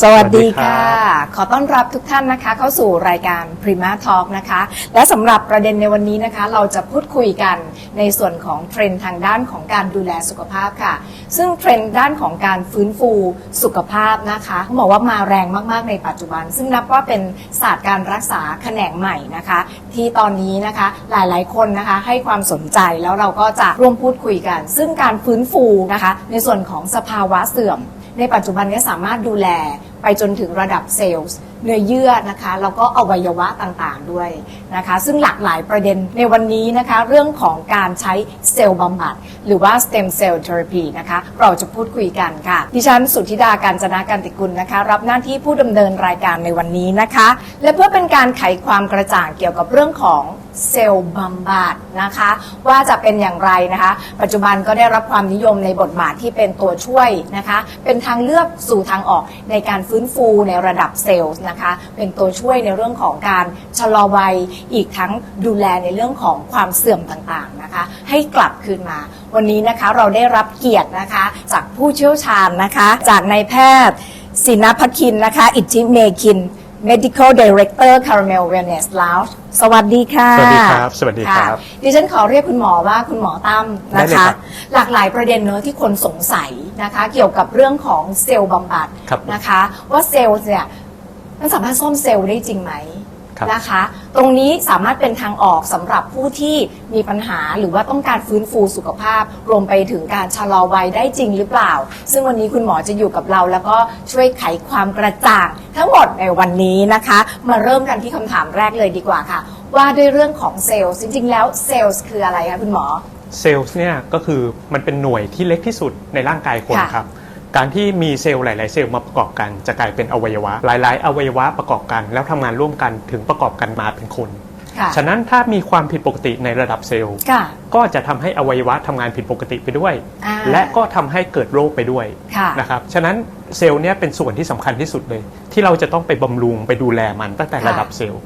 สวัสดีค่ะขอต้อนรับทุกท่านนะคะเข้าสู่รายการ Prima Talk นะคะและสำหรับประเด็นในวันนี้นะคะเราจะพูดคุยกันในส่วนของเทรนด์ทางด้านของการดูแลสุขภาพค่ะซึ่งเทรนด์ด้านของการฟื้นฟูสุขภาพนะคะต้องบอกว่ามาแรงมากๆในปัจจุบันซึ่งนับว่าเป็นศาสตร์การรักษาแขนงใหม่นะคะที่ตอนนี้นะคะหลายๆคนนะคะให้ความสนใจแล้วเราก็จะร่วมพูดคุยกันซึ่งการฟื้นฟูนะคะในส่วนของสภาวะเสื่อมในปัจจุบันก็สามารถดูแลไปจนถึงระดับเซลล์เนื้อเยื่อนะคะแล้วก็อวัยวะต่างๆด้วยนะคะซึ่งหลากหลายประเด็นในวันนี้นะคะเรื่องของการใช้เซลล์บำบัดหรือว่า stem cell therapy นะคะเราจะพูดคุยกันค่ะดิฉันสุทธิดา กาญจนา กันติกุลนะคะรับหน้าที่ผู้ดำเนินรายการในวันนี้นะคะและเพื่อเป็นการไขความกระจ่างเกี่ยวกับเรื่องของเซลล์บำบัดนะคะว่าจะเป็นอย่างไรนะคะปัจจุบันก็ได้รับความนิยมในบทบาทที่เป็นตัวช่วยนะคะเป็นทางเลือกสู่ทางออกในการฟื้นฟูในระดับเซลล์นะคะเป็นตัวช่วยในเรื่องของการชะลอวัยอีกทั้งดูแลในเรื่องของความเสื่อมต่างๆนะคะให้กลับคืนมาวันนี้นะคะเราได้รับเกียรตินะคะจากผู้เชี่ยวชาญนะคะจากนายแพทย์ศินภคินนะคะอิทธิเมคิน Medical Director Caramel Wellness Lounge สวัสดีค่ะสวัสดีครับสวัสดีครับดิฉันขอเรียกคุณหมอว่าคุณหมอตั้มนะคะหลากหลายประเด็นเนอะที่คนสงสัยนะคะเกี่ยวกับเรื่องของเซลล์บำบัดนะคะว่าเซลล์เนี่ยมันสามารถซ่อมเซลล์ได้จริงไหมนะคะตรงนี้สามารถเป็นทางออกสำหรับผู้ที่มีปัญหาหรือว่าต้องการฟื้นฟูสุขภาพรวมไปถึงการชะลอวัยได้จริงหรือเปล่าซึ่งวันนี้คุณหมอจะอยู่กับเราแล้วก็ช่วยไขความกระจ่างทั้งหมดในวันนี้นะคะมาเริ่มกันที่คำถามแรกเลยดีกว่าค่ะว่าด้วยเรื่องของเซลล์จริงๆแล้วเซลล์คืออะไรคะคุณหมอเซลล์เนี่ยก็คือมันเป็นหน่วยที่เล็กที่สุดในร่างกายคนครับการที่มีเซลล์หลายๆเซลล์มาประกอบกันจะกลายเป็นอวัยวะหลายๆอวัยวะประกอบกันแล้วทำงานร่วมกันถึงประกอบกันมาเป็นคนฉะนั้นถ้ามีความผิดปกติในระดับเซลล์ก็จะทำให้อวัยวะทำงานผิดปกติไปด้วยและก็ทำให้เกิดโรคไปด้วยนะครับฉะนั้นเซลล์เนี่ยเป็นส่วนที่สำคัญที่สุดเลยที่เราจะต้องไปบำรุงไปดูแลมันตั้งแต่ระดับเซลล์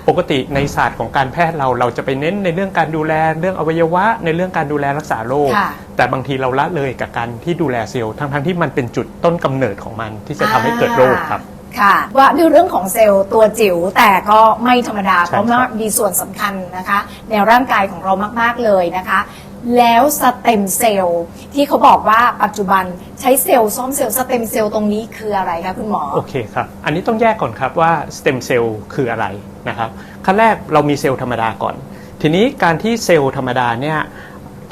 ปกติในศาสตร์ของการแพทย์เราจะไปเน้นในเรื่องการดูแลเรื่องอวัยวะในเรื่องการดูแลรักษาโรคแต่บางทีเราละเลยกับการที่ดูแลเซลล์ทั้งที่มันเป็นจุดต้นกำเนิดของมันที่จะทำให้เกิดโรคครับค่ะว่าด้วยเรื่องของเซลล์ตัวจิ๋วแต่ก็ไม่ธรรมดาเพราะว่ามีส่วนสำคัญนะคะในร่างกายของเรามากๆเลยนะคะแล้วสเต็มเซลล์ที่เขาบอกว่าปัจจุบันใช้เซลล์ซ่อมเซลล์สเต็มเซลล์ตรงนี้คืออะไรคะคุณหมอโอเคครับอันนี้ต้องแยกก่อนครับว่าสเต็มเซลล์คืออะไรนะครับขั้นแรกเรามีเซลล์ธรรมดาก่อนทีนี้การที่เซลล์ธรรมดาเนี่ย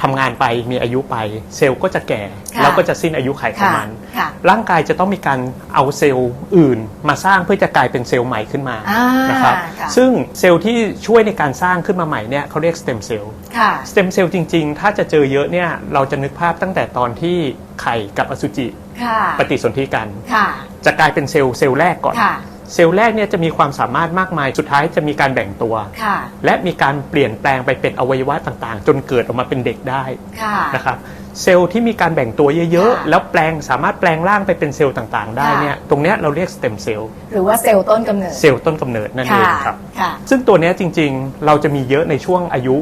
ทำงานไปมีอายุไปเซลล์ก็จะแก่แล้วก็จะสิ้นอายุไขของมันร่างกายจะต้องมีการเอาเซลล์อื่นมาสร้างเพื่อจะกลายเป็นเซลล์ใหม่ขึ้นมานะครับซึ่งเซลล์ที่ช่วยในการสร้างขึ้นมาใหม่เนี่ยเขาเรียกสเต็มเซลล์สเต็มเซลล์จริงๆถ้าจะเจอเยอะเนี่ยเราจะนึกภาพตั้งแต่ตอนที่ไข่กับอสุจิปฏิสนธิกันจะกลายเป็นเซลล์แรกก่อนเซลล์แรกเนี่ยจะมีความสามารถมากมายสุดท้ายจะมีการแบ่งตัวและมีการเปลี่ยนแปลงไปเป็นอวัยวะต่างๆจนเกิดออกมาเป็นเด็กได้นะครับเซลล์ที่มีการแบ่งตัวเยอะๆแล้วสามารถแปลงร่างไปเป็นเซลล์ต่างๆได้เนี่ยตรงนี้เราเรียกสเต็มเซลล์หรือว่าเซลล์ต้นกำเนิดนั่นเองครับซึ่งตัวนี้จริงๆเราจะมีเยอะในช่วงอายุ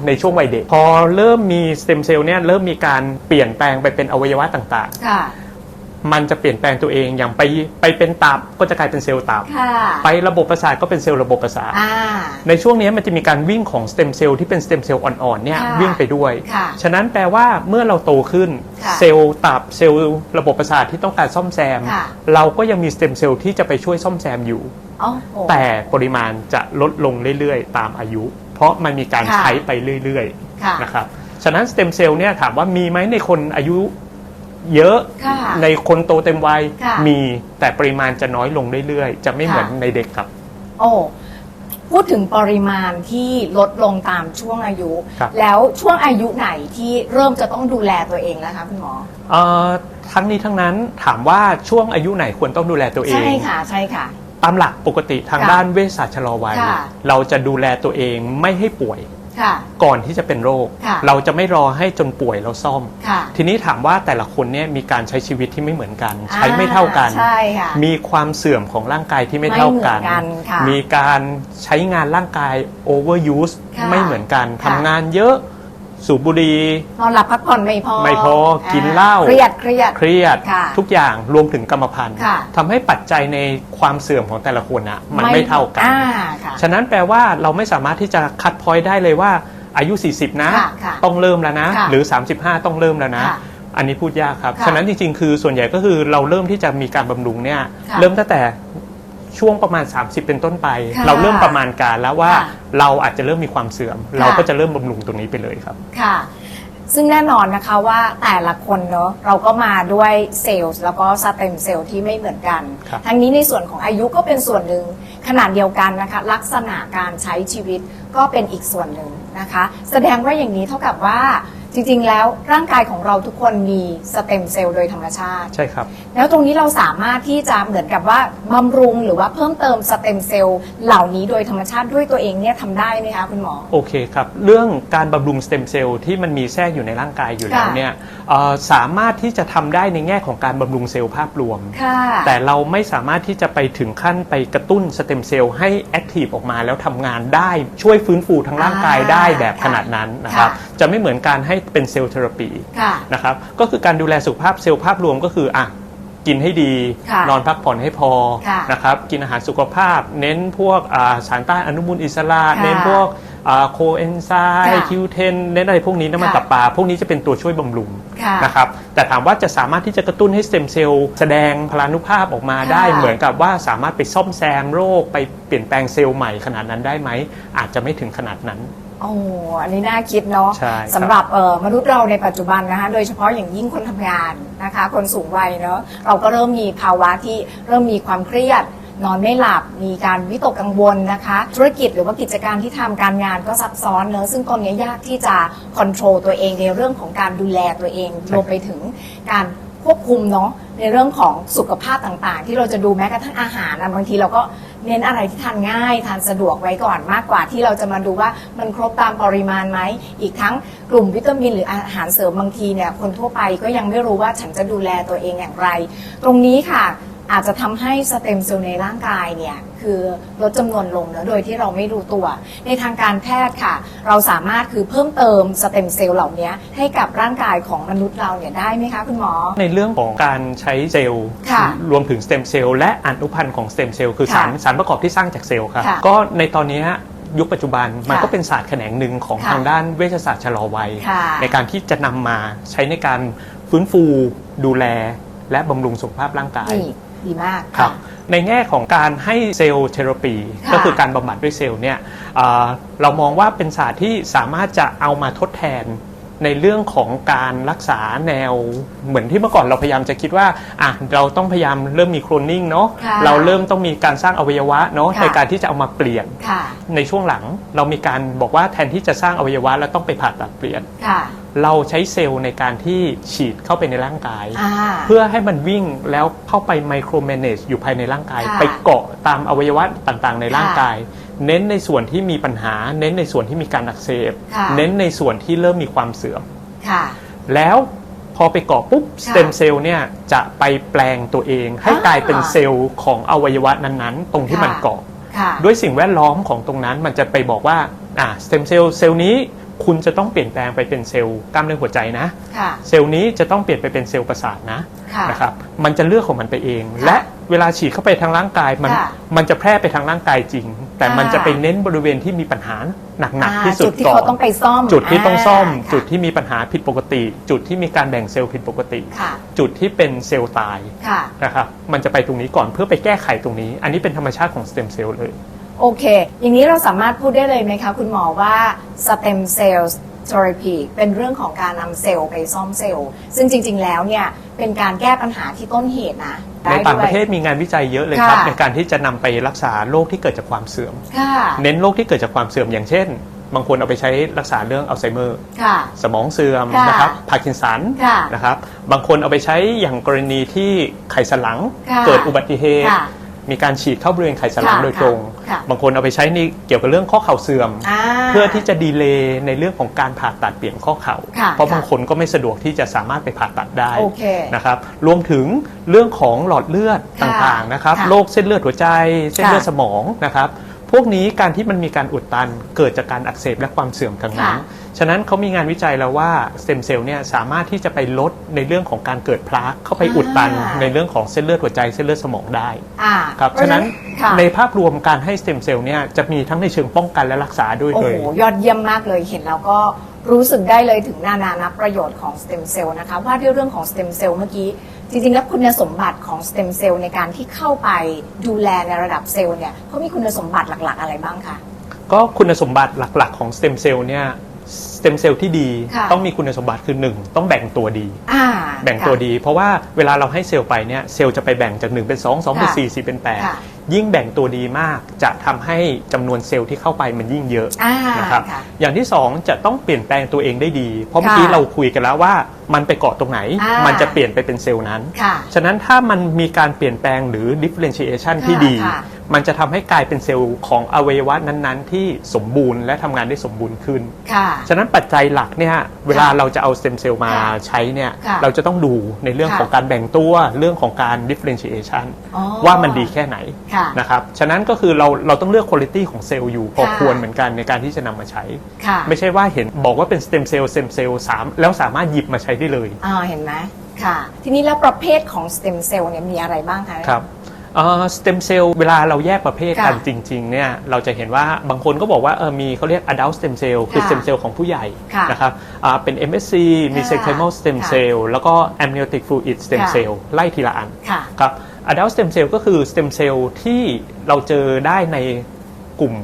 ในช่วงวัยเด็กพอเริ่มมีสเต็มเซลล์เนี่ยเริ่มมีการเปลี่ยนแปลงไปเป็นอวัยวะต่างๆมันจะเปลี่ยนแปลงตัวเองอย่างไปเป็นตับก็จะกลายเป็นเซลล์ตับไประบบประสาทก็เป็นเซลล์ระบบประสาทในช่วงนี้มันจะมีการวิ่งของสเต็มเซลล์ที่เป็นสเต็มเซลล์อ่อนๆเนี่ยวิ่งไปด้วยฉะนั้นแปลว่าเมื่อเราโตขึ้นเซลล์ตับเซลล์ระบบประสาทที่ต้องการซ่อมแซมเราก็ยังมีสเต็มเซลล์ที่จะไปช่วยซ่อมแซมอยู่แต่ปริมาณจะลดลงเรื่อยๆตามอายุเพราะมันมีการใช้ไปเรื่อยๆนะครับฉะนั้นสเต็มเซลล์เนี่ยถามว่ามีไหมในคนอายุเยอะในคนโตเต็มวัยมีแต่ปริมาณจะน้อยลงเรื่อยๆจะไม่เหมือนในเด็กครับโอ้พูดถึงปริมาณที่ลดลงตามช่วงอายุแล้วช่วงอายุไหนที่เริ่มจะต้องดูแลตัวเองแล้วคะคุณหมอทั้งนี้ทั้งนั้นถามว่าช่วงอายุไหนควรต้องดูแลตัวเองใช่ค่ะตามหลักปกติทางด้านเวชศาสตร์ชะลอวัยเราจะดูแลตัวเองไม่ให้ป่วยก่อนที่จะเป็นโรคเราจะไม่รอให้จนป่วยเราซ่อมทีนี้ถามว่าแต่ละคนเนี่ยมีการใช้ชีวิตที่ไม่เหมือนกันใช้ไม่เท่ากันมีความเสื่อมของร่างกายที่ไม่เท่ากันมีการใช้งานร่างกาย overuse ไม่เหมือนกันทำงานเยอะ สูบบุหรี่ นอนหลับพักผ่อนไม่พอ กินเหล้า เครียด เครียด ค่ะ ทุกอย่างรวมถึงกรรมพันธุ์ ค่ะ ทำให้ปัจจัยในความเสื่อมของแต่ละคนอะมันไม่เท่ากัน ค่ะ ฉะนั้นแปลว่าเราไม่สามารถที่จะคัดพอยต์ได้เลยว่าอายุ 40 นะ ค่ะ ต้องเริ่มแล้วนะ ค่ะ หรือ 35 ต้องเริ่มแล้วนะ ค่ะ อันนี้พูดยากครับ ค่ะ ฉะนั้นจริงๆ คือส่วนใหญ่ก็คือเราเริ่มที่จะมีการบำรุงเนี่ย ค่ะ เริ่มตั้งแต่ช่วงประมาณ 30 เป็นต้นไป ค่ะ เราเริ่มประมาณการแล้วว่า ค่ะ เราอาจจะเริ่มมีความเสื่อม เราก็จะเริ่มบำรุงตรงนี้ไปเลยครับ ค่ะ ซึ่งแน่นอนนะคะว่าแต่ละคนเนอะเราก็มาด้วยเซลล์แล้วก็สเต็มเซลล์ที่ไม่เหมือนกัน ครับ ทั้งนี้ในส่วนของอายุก็เป็นส่วนหนึ่งขนาดเดียวกันนะคะลักษณะการใช้ชีวิตก็เป็นอีกส่วนหนึ่งนะคะ แสดงว่าอย่างนี้เท่ากับว่าจริงๆแล้วร่างกายของเราทุกคนมีสเต็มเซลล์โดยธรรมชาติ ใช่ครับ แล้วตรงนี้เราสามารถที่จะเหมือนกับว่าบำรุงหรือว่าเพิ่มเติมสเต็มเซลล์เหล่านี้โดยธรรมชาติด้วยตัวเองเนี่ยทำได้ไหมคะคุณหมอ โอเคครับ เรื่องการบำรุงสเต็มเซลล์ที่มันมีแทรกอยู่ในร่างกายอยู่แล้ว ค่ะ เนี่ยสามารถที่จะทำได้ในแง่ของการบำรุงเซลล์ภาพรวม ค่ะ แต่เราไม่สามารถที่จะไปถึงขั้นไปกระตุ้นสเต็มเซลล์ให้แอคทีฟออกมาแล้วทำงานได้ช่วยฟื้นฟูทั้งร่างกายได้แบบขนาดนั้นนะครับ จะไม่เหมือนการให้เป็นเซลล์เทอราปี ค่ะ นะครับก็คือการดูแลสุขภาพเซลล์ภาพรวมก็คือกินให้ดี ค่ะ นอนพักผ่อนให้พอ ค่ะ นะครับกินอาหารสุขภาพ เน้นพวกสารต้านอนุมูลอิสระ ค่ะ เน้นพวกโคเอนไซ ค่ะ ม์คิวเทนเน้นอะไรพวกนี้น้ำมัน ค่ะ ตับปลาพวกนี้จะเป็นตัวช่วยบำรุง ค่ะ นะครับแต่ถามว่าจะสามารถที่จะกระตุ้นให้สเต็มเซลล์แสดงพลานุภาพออกมาได้ ค่ะ เหมือนกับว่าสามารถไปซ่อมแซมโรคไปเปลี่ยนแปลงเซลล์ใหม่ขนาดนั้นได้ไหมอาจจะไม่ถึงขนาดนั้น โอ้อันนี้น่าคิดเนาะ ใช่ครับ สำหรับมนุษย์เราในปัจจุบันนะคะโดยเฉพาะอย่างยิ่งคนทำงานนะคะคนสูงวัยเนาะเราก็เริ่มมีภาวะที่เริ่มมีความเครียด นอนไม่หลับมีการวิตกกังวลนะคะธุรกิจหรือว่ากิจการที่ทำการงานก็ซับซ้อนเนอะซึ่งตอนนี้ยากที่จะคอนโทรลตัวเองในเรื่องของการดูแลตัวเองรวมไปถึงการควบคุมเนาะในเรื่องของสุขภาพต่างๆ ที่เราจะดูแม้กระทั่งอาหารนะบางทีเราก็เน้นอะไรที่ทานง่ายทานสะดวกไว้ก่อนมากกว่าที่เราจะมาดูว่ามันครบตามปริมาณไหมอีกทั้งกลุ่มวิตามินหรืออาหารเสริมบางทีเนี่ยคนทั่วไปก็ยังไม่รู้ว่าฉันจะดูแลตัวเองอย่างไร ตรงนี้ค่ะอาจจะทำให้สเต็มเซลล์ในร่างกายเนี่ยคือลดจำนวนลงเนอะโดยที่เราไม่รู้ตัว ในทางการแพทย์ค่ะ เราสามารถคือเพิ่มเติมสเต็มเซลล์เหล่านี้ให้กับร่างกายของมนุษย์เราเนี่ยได้ไหมคะคุณหมอ ในเรื่องของการใช้เซลล์ ค่ะ รวมถึงสเต็มเซลล์และอนุพันธ์ของสเต็มเซลล์คือ ค่ะ สารประกอบที่สร้างจากเซลล์ครับ ค่ะ ก็ในตอนนี้ยุคปัจจุบันมัน ค่ะ ก็เป็นศาสตร์แขนงหนึ่งของ ค่ะ ทางด้านเวชศาสตร์ชะลอวัย ค่ะ ในการที่จะนำมาใช้ในการฟื้นฟูดูแลและบำรุงสุขภาพร่างกาย นี่ดีมาก ครับในแง่ของการให้เซลล์เทอราปี ค่ะ ก็คือการบำบัดด้วยเซลล์เนี่ยเรามองว่าเป็นศาสตร์ที่สามารถจะเอามาทดแทนในเรื่องของการรักษาแนวเหมือนที่เมื่อก่อนเราพยายามจะคิดว่าเราต้องพยายามเริ่มมีโคลนนิ่งเนาะ ค่ะ เราเริ่มต้องมีการสร้างอวัยวะเนาะ ค่ะ ในการที่จะเอามาเปลี่ยน ค่ะ ในช่วงหลังเรามีการบอกว่าแทนที่จะสร้างอวัยวะแล้วต้องไปผ่าตัดเปลี่ยน ค่ะ เราใช้เซลล์ในการที่ฉีดเข้าไปในร่างกาย อ่า เพื่อให้มันวิ่งแล้วเข้าไปไมโครแมเนจอยู่ภายในร่างกาย ค่ะ ไปเกาะตามอวัยวะต่างๆ ในร่างกาย เน้นในส่วนที่มีปัญหา เน้นในส่วนที่มีการอักเสบ ค่ะ เน้นในส่วนที่เริ่มมีความเสื่อม ค่ะ แล้วพอไปเกาะปุ๊บสเต็มเซลล์เนี่ยจะไปแปลงตัวเองให้กลายเป็นเซลล์ของอวัยวะนั้นๆ ตรงที่มันเกาะ ค่ะ ด้วยสิ่งแวดล้อมของตรงนั้นมันจะไปบอกว่าสเต็มเซลล์นี้คุณจะต้องเปลี่ยนแปลงไปเป็นเซลล์กล้ามเนื้อหัวใจนะ ค่ะ เซลล์นี้จะต้องเปลี่ยนไปเป็นเซลล์ประสาทนะ ค่ะ นะครับมันจะเลือกของมันไปเอง และเวลาฉีดเข้าไปทางร่างกายมันจะแพร่ไปทางร่างกายจริง แต่มันจะไปเน้นบริเวณที่มีปัญหาหนักๆที่สุด จุดที่ ก่อ เขา น ต้องไปซ่อม จุดที่ต้องซ่อม ค่ะ จุดที่มีปัญหาผิดปกติ จุดที่มีการแบ่งเซลล์ผิดปกติ ค่ะ จุดที่เป็นเซลล์ตาย ค่ะ นะครับมันจะไปตรงนี้ก่อนเพื่อไปแก้ไขตรงนี้ อันนี้เป็นธรรมชาติของสเต็มเซลล์เลย โอเค อย่างนี้เราสามารถพูดได้เลยไหมคะคุณหมอว่า stem cell therapy เป็นเรื่องของการนำเซลล์ไปซ่อมเซลล์ ซึ่งจริงๆ แล้วเนี่ยเป็นการแก้ปัญหาที่ต้นเหตุนะ ในต่างประเทศ ได้ด้วย มีงานวิจัยเยอะเลยครับ ค่ะ ในการที่จะนำไปรักษาโรคที่เกิดจากความเสื่อม ค่ะ เน้นโรคที่เกิดจากความเสื่อมอย่างเช่น บางคนเอาไปใช้รักษาเรื่องอัลไซเมอร์ ค่ะ สมองเสื่อม ค่ะ นะครับพาร์กินสัน ค่ะ นะครับบางคนเอาไปใช้อย่างกรณีที่ไขสันหลัง ค่ะ เกิดอุบัติเหตุ ค่ะ มีการฉีดเข้าบริเวณไขสันหลัง ค่ะ โดยตรง ค่ะ บางคนเอาไปใช้ในเกี่ยวกับเรื่องข้อเข่าเสื่อม อ่า เพื่อที่จะดีเลย์ในเรื่องของการผ่าตัดเปลี่ยนข้อเข่า ค่ะ เพราะ ค่ะ บางคนก็ไม่สะดวกที่จะสามารถไปผ่าตัดได้ โอเค นะครับรวมถึงเรื่องของหลอดเลือด ค่ะ ต่างๆนะครับ ค่ะ โรคเส้นเลือดหัวใจ เส้นเลือด ค่ะ สมองนะครับ พวกนี้การที่มันมีการอุดตันเกิดจากการอักเสบและความเสื่อมทางนั้นฉะนั้นเขามีงานวิจัยแล้วว่าสเต็มเซลล์เนี่ยสามารถที่จะไปลดในเรื่องของการเกิดพลาร์กเข้าไปอุดตันในเรื่องของเส้นเลือดหัวใจเส้นเลือดสมองได้ครับฉะนั้นในภาพรวมการให้สเต็มเซลล์เนี่ยจะมีทั้งในเชิงป้องกันและรักษาด้วยเลยโอ้โหยอดเยี่ยมมากเลยเห็นแล้วก็รู้สึกได้เลยถึงนานานับประโยชน์ของสเต็มเซลล์นะคะว่าด้วยเรื่องของสเต็มเซลล์เมื่อกี้จริงๆแล้วคุณสมบัติของสเต็มเซลล์ในการที่เข้าไปดูแลในระดับเซลล์เนี่ยเขามีคุณสมบัติหลักๆอะไรบ้างคะก็คุณสมบัติหลักๆของสเต็มเซลล์เนี่ยสเต็มเซลล์ที่ดีต้องมีคุณสมบัติคือ1ต้องแบ่งตัวดีแบ่งตัวดีเพราะว่าเวลาเราให้เซลล์ไปเนี่ยเซลล์จะไปแบ่งจาก1เป็น2 2เป็น4 4เป็น8ยิ่งแบ่งตัวดีมากจะทำให้จำนวนเซลล์ที่เข้าไปมันยิ่งเยอะนะครับอย่างที่2จะต้องเปลี่ยนแปลงตัวเองได้ดีเพราะเมื่อกี้เราคุยกันแล้วว่ามันไปเกาะตรงไหนมันจะเปลี่ยนไปเป็นเซลล์นั้นฉะนั้นถ้ามันมีการเปลี่ยนแปลงหรือ differentiation ที่ดีมันจะทำให้กลายเป็นเซลล์ของอวัยวะนั้นๆที่สมบูรณ์และทำงานได้สมบูรณ์ขึ้นฉะนั้นปัจจัยหลักเนี่ยเวลาเราจะเอาสเต็มเซลล์มาใช้เนี่ยเราจะต้องดูในเรื่องของการแบ่งตัวเรื่องของการ differentiation ว่ามันดีแค่ไหนนะครับฉะนั้นก็คือเราต้องเลือก quality ของเซลล์อยู่พอควรเหมือนกันในการที่จะนำมาใช้ไม่ใช่ว่าเห็นบอกว่าเป็นสเต็มเซลล์แล้วสามารถหยิบมาใช้ได้เลยเห็นไหมค่ะทีนี้แล้วประเภทของสเต็มเซลล์เนี่ยมีอะไรบ้างคะครับสเต็มเซลล์เวลาเราแยกประเภทกันจริงๆเนี่ยเราจะเห็นว่าบางคนก็บอกว่ามีเขาเรียก adult stem cell คือสเต็มเซลล์ของผู้ใหญ่นะครับเป็น MSC mesenchymal stem cell แล้วก็ amniotic fluid stem cell ไล่ทีละอันครับ adult stem cell ก็คือสเต็มเซลล์ที่เราเจอได้ในกลุ่ม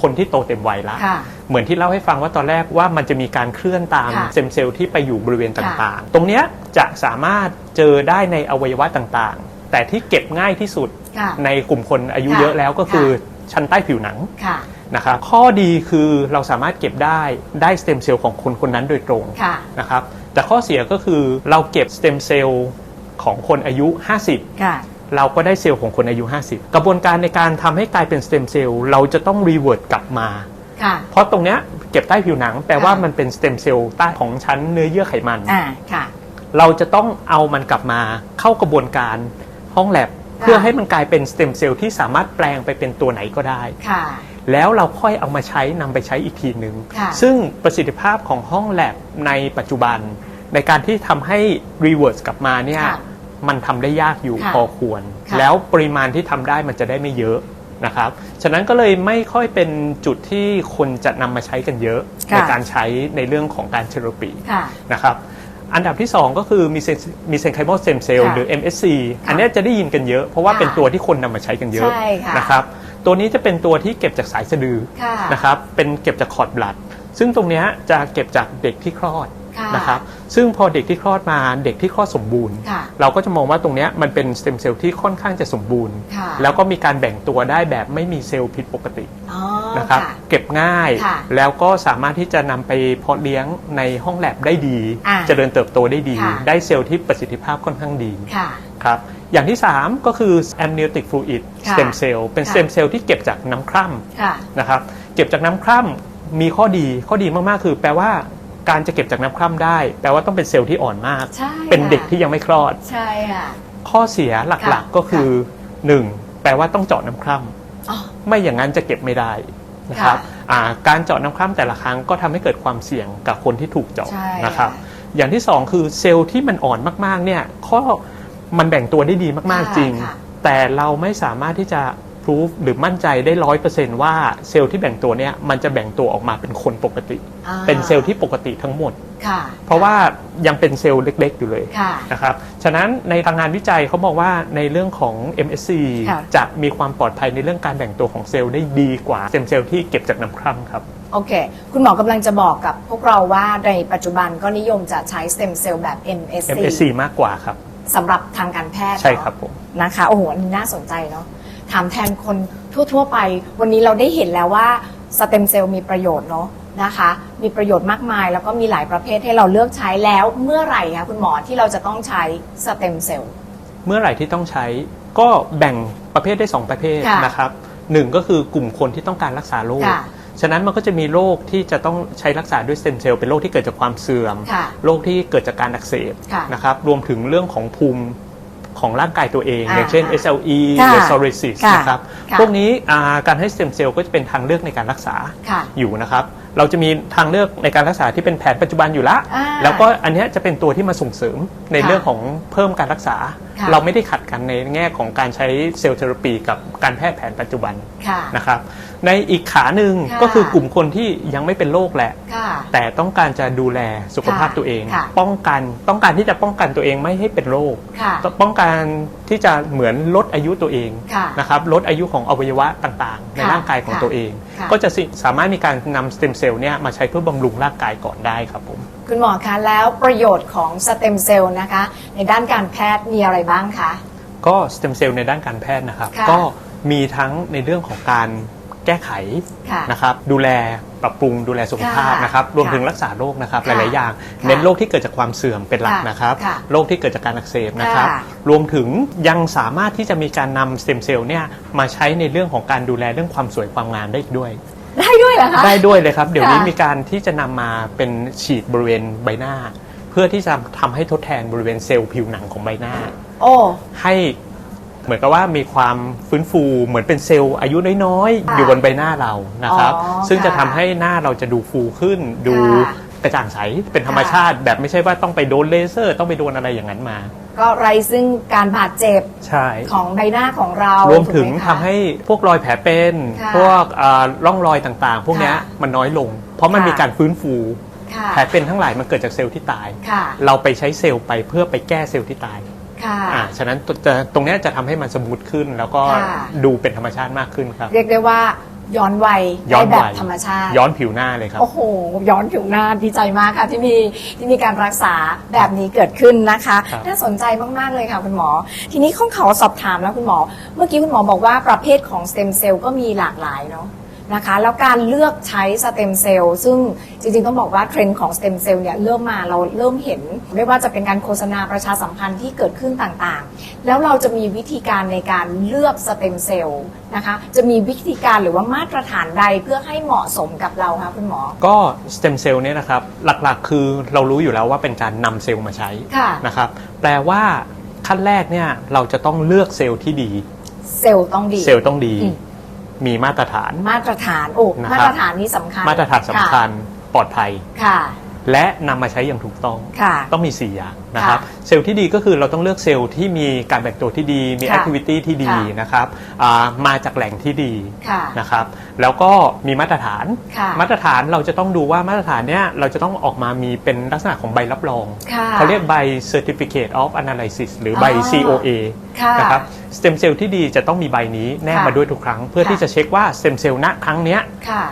คนที่โตเต็มวัยแล้วเหมือนที่เล่าให้ฟังว่าตอนแรกว่ามันจะมีการเคลื่อนตามสเต็มเซลล์ที่ไปอยู่บริเวณต่างๆตรงนี้จะสามารถเจอได้ในอวัยวะต่างๆแต่ที่เก็บง่ายที่สุดในกลุ่มคนอายุเยอะแล้วก็คือชั้นใต้ผิวหนังนะครับข้อดีคือเราสามารถเก็บได้สเต็มเซลล์ของคนคนนั้นโดยตรงนะครับแต่ข้อเสียก็คือเราเก็บสเต็มเซลล์ของคนอายุ50เราก็ได้เซลล์ของคนอายุ50กระบวนการในการทำให้กลายเป็นสเต็มเซลล์เราจะต้องรีเวิร์ตกลับมาเพราะตรงเนี้ยเก็บใต้ผิวหนังแปลว่ามันเป็นสเต็มเซลล์ใต้ของชั้นเนื้อเยื่อไขมันเราจะต้องเอามันกลับมาเข้ากระบวนการห้องแลบเพื่อให้มันกลายเป็นสเต็มเซลล์ที่สามารถแปลงไปเป็นตัวไหนก็ได้แล้วเราค่อยเอามานำไปใช้อีกทีหนึ่งซึ่งประสิทธิภาพของห้องแลบในปัจจุบันในการที่ทำให้รีเวิร์สกลับมาเนี่ยมันทำได้ยากอยู่พอควรแล้วปริมาณที่ทำได้มันจะได้ไม่เยอะนะครับฉะนั้นก็เลยไม่ค่อยเป็นจุดที่คนจะนำมาใช้กันเยอะในการใช้ในเรื่องของการเทอราปีนะครับอันดับที่2ก็คือmesenchymal stem cell หรือ MSC อันนี้จะได้ยินกันเยอะเพราะว่าเป็นตัวที่คนนำมาใช้กันเยอะนะครับตัวนี้จะเป็นตัวที่เก็บจากสายสะดือนะครับเป็นเก็บจากคอร์ดบลัดซึ่งตรงนี้จะเก็บจากเด็กที่คลอดนะครับซึ่งพอเด็กที่คลอดมาเด็กที่คลอดสมบูรณ์เราก็จะมองว่าตรงนี้มันเป็นสเต็มเซลล์ที่ค่อนข้างจะสมบูรณ์แล้วก็มีการแบ่งตัวได้แบบไม่มีเซลล์ผิดปกตินะครับเก็บง่ายแล้วก็สามารถที่จะนำไปเพาะเลี้ยงในห้องแลบได้ดีเจริญเติบโตได้ดีได้เซลล์ที่ประสิทธิภาพค่อนข้างดีครับอย่างที่3ก็คือ amniotic fluid stem cell เป็นสเต็มเซลล์ที่เก็บจากน้ำคร่ำนะครับเก็บจากน้ำคร่ำมีข้อดีมากๆคือแปลว่าการจะเก็บจากน้ำคร่ำได้แปลว่าต้องเป็นเซลล์ที่อ่อนมากเป็นเด็กที่ยังไม่คลอดใช่ค่ะข้อเสียหลักๆก็คือ1แปลว่าต้องเจาะน้ำคร่ำไม่อย่างนั้นจะเก็บไม่ได้นะครับการเจาะน้ำคร่ำแต่ละครั้งก็ทำให้เกิดความเสี่ยงกับคนที่ถูกเจาะนะครับอย่างที่2คือเซลล์ที่มันอ่อนมากๆเนี่ยมันแบ่งตัวได้ดีมากๆจริงแต่เราไม่สามารถที่จะproof หรือมั่นใจได้ 100% ว่าเซลล์ที่แบ่งตัวเนี้ยมันจะแบ่งตัวออกมาเป็นคนปกติเป็นเซลล์ที่ปกติทั้งหมดเพราะว่ายังเป็นเซลล์เล็กๆอยู่เลยนะครับฉะนั้นในทางงานวิจัยเขาบอกว่าในเรื่องของ MSC จะมีความปลอดภัยในเรื่องการแบ่งตัวของเซลล์ได้ดีกว่าเซลล์ที่เก็บจากน้ำคร่ำครับโอเคคุณหมอกำลังจะบอกกับพวกเราว่าในปัจจุบันก็นิยมจะใช้สเต็มเซลล์แบบ MSC มากกว่าครับสำหรับทางการแพทย์ใช่ครับผมนะคะโอ้โหอันนี้น่าสนใจเนาะถามแทนคนทั่วๆไปวันนี้เราได้เห็นแล้วว่าสเต็มเซลล์มีประโยชน์เนาะนะคะมีประโยชน์มากมายแล้วก็มีหลายประเภทให้เราเลือกใช้แล้วเมื่อไหร่คะคุณหมอที่เราจะต้องใช้สเต็มเซลล์เมื่อไหร่ที่ต้องใช้ก็แบ่งประเภทได้2ประเภทนะครับ1ก็คือกลุ่มคนที่ต้องการรักษาโรคฉะนั้นมันก็จะมีโรคที่จะต้องใช้รักษาด้วยสเต็มเซลล์เป็นโรคที่เกิดจากความเสื่อมโรคที่เกิดจากการอักเสบนะครับรวมถึงเรื่องของภูมิ ของร่างกายตัวเองอย่างเช่น SLE ค่ะ หรือ psoriasis ค่ะ นะครับ ค่ะ พวกนี้การให้สเต็มเซลล์ก็จะเป็นทางเลือกในการรักษา ค่ะ อยู่นะครับเราจะมีทางเลือกในการรักษาที่เป็นแผนปัจจุบันอยู่ละ แล้วก็อันเนี้ยจะเป็นตัวที่มาส่งเสริมในเรื่องของเพิ่มการรักษา ค่ะ เราไม่ได้ขัดกันในแง่ของการใช้เซลล์เทอราปีกับการแพทย์แผนปัจจุบัน ค่ะ นะครับในอีกขาหนึ่ง ค่ะ ก็คือกลุ่มคนที่ยังไม่เป็นโรคแหละ ค่ะ แต่ต้องการจะดูแลสุขภาพตัวเอง ค่ะ ต้องการที่จะป้องกันตัวเองไม่ให้เป็นโรค ค่ะ ป้องกันที่จะเหมือนลดอายุตัวเอง ค่ะ นะครับลดอายุของอวัยวะต่างๆ ใน ค่ะ ร่างกายของ ค่ะ ตัวเอง ค่ะ ก็จะสามารถมีการนำสเต็มเซลล์เนี่ยมาใช้เพื่อบำรุงร่างกายก่อนได้ครับผม คุณหมอคะแล้วประโยชน์ของสเต็มเซลล์นะคะในด้านการแพทย์มีอะไรบ้างคะ ก็สเต็มเซลล์ในด้านการแพทย์นะครับ ค่ะ ก็มีทั้งในเรื่องของการแก้ไข ค่ะ นะครับดูแลปรับปรุงดูแลสุขภาพ ค่ะ นะครับรวม ค่ะ ถึงรักษาโรคนะครับห ค่ะ ลายๆอย่าง ค่ะ เน้นโรคที่เกิดจากความเสื่อมเป็นหลัก ค่ะ นะครับ ค่ะ โรคที่เกิดจากการอักเสบนะครับ ค่ะ รวมถึงยังสามารถที่จะมีการนำสเต็มเซลล์เนี่ยมาใช้ในเรื่องของการดูแลเรื่องความสวยความงามได้อีกด้วย ได้ด้วยเหรอคะ ได้ด้วยเลยครับเดี๋ยวนี้ ค่ะ มีการที่จะนำมาเป็นฉีดบริเวณใบหน้า เพื่อที่จะทำให้ทดแทนบริเวณเซลล์ผิวหนังของใบหน้า โอ้ ให้เหมือนกับว่ามีความฟื้นฟูเหมือนเป็นเซลล์อายุน้อยๆ ค่ะ อยู่บนใบหน้าเรานะครับ อ๋อ ซึ่งจะ ค่ะ ทำให้หน้าเราจะดูฟูขึ้น ดู ค่ะ กระจ่างใสเป็นธรรมชาติ แบบไม่ใช่ว่าต้องไปโดนเลเซอร์ ต้องไปโดนอะไรอย่างนั้นมา ก็ไรซึ่งการบาดเจ็บ ใช่ ของใบหน้าของเรา รวมถึง ถูกไคะ ทำให้พวกรอยแผลเป็น ค่ะ พวกร่องรอยต่างๆ พวกเนี้ย ค่ะ มันน้อยลง เพราะมัน ค่ะ มีการฟื้นฟู ค่ะ แผลเป็นทั้งหลายมันเกิดจากเซลล์ที่ตาย ค่ะ เราไปใช้เซลล์ไปเพื่อไปแก้เซลล์ที่ตาย ค่ะ ฉะนั้นตรงเนี้ยจะทำให้มันสมูทขึ้น แล้วก็ ค่ะ ดูเป็นธรรมชาติมากขึ้นครับ เรียกได้ว่าย้อนวัย ย้อ ได้ น แบ วั บ ย ธรรมชาติ ย้อนผิวหน้าเลยครับ โอ้โห ย้อนผิวหน้าดีใจมากค่ะที่มีการรักษาแบบนี้เกิดขึ้นนะคะ ครับ น่าสนใจมากๆเลยค่ะคุณหมอ ทีนี้ขอสอบถามแล้วคุณหมอ เมื่อกี้คุณหมอบอกว่าประเภทของสเต็มเซลล์ก็มีหลากหลายเนาะนะคะ แล้วการเลือกใช้สเต็มเซลล์ซึ่งจริงๆต้องบอกว่าเทรนด์ของสเต็มเซลล์เนี่ยเราเริ่มเห็น ไม่ว่าจะเป็นการโฆษณาประชาสัมพันธ์ที่เกิดขึ้นต่างๆ แล้วเราจะมีวิธีการในการเลือกสเต็มเซลล์นะคะ จะมีวิธีการหรือว่ามาตรฐานใดเพื่อให้เหมาะสมกับเราคะคุณหมอ ก็สเต็มเซลล์เนี่ยนะครับหลักๆ คือเรารู้อยู่แล้วว่าเป็นการนำเซลล์มาใช้ ค่ะ นะครับแปลว่าขั้นแรกเนี่ยเราจะต้องเลือกเซลล์ที่ดี เซลล์ต้องดี เซลล์ต้องดี อืม มีมาตรฐาน มาตรฐานโอ้ นะครับ มาตรฐานนี้สำคัญ มาตรฐานสำคัญปลอดภัย ค่ะ และนำมาใช้อย่างถูกต้อง ค่ะ ต้องมี 4 อย่างนะครับ ค่ะ เซลล์ที่ดีก็คือเราต้องเลือกเซลล์ที่มีการแบ่งตัวที่ดี มี ค่ะ แอคทิวิตี้ที่ดี ค่ะ นะครับมาจากแหล่งที่ดี ค่ะ นะครับแล้วก็มีมาตรฐาน ค่ะ มาตรฐานเราจะต้องดูว่ามาตรฐานเนี้ยเราจะต้องออกมามีเป็นลักษณะของใบรับรอง ค่ะ เขาเรียกใบ Certificate of Analysis หรือใบ อ๋อ COA ค่ะ นะครับสเต็มเซลล์ที่ดีจะต้องมีใบนี้แนบ ค่ะ มาด้วยทุกครั้ง เพื่อ ค่ะ ที่จะเช็คว่าสเต็มเซลล์ณครั้งเนี้ย ค่ะ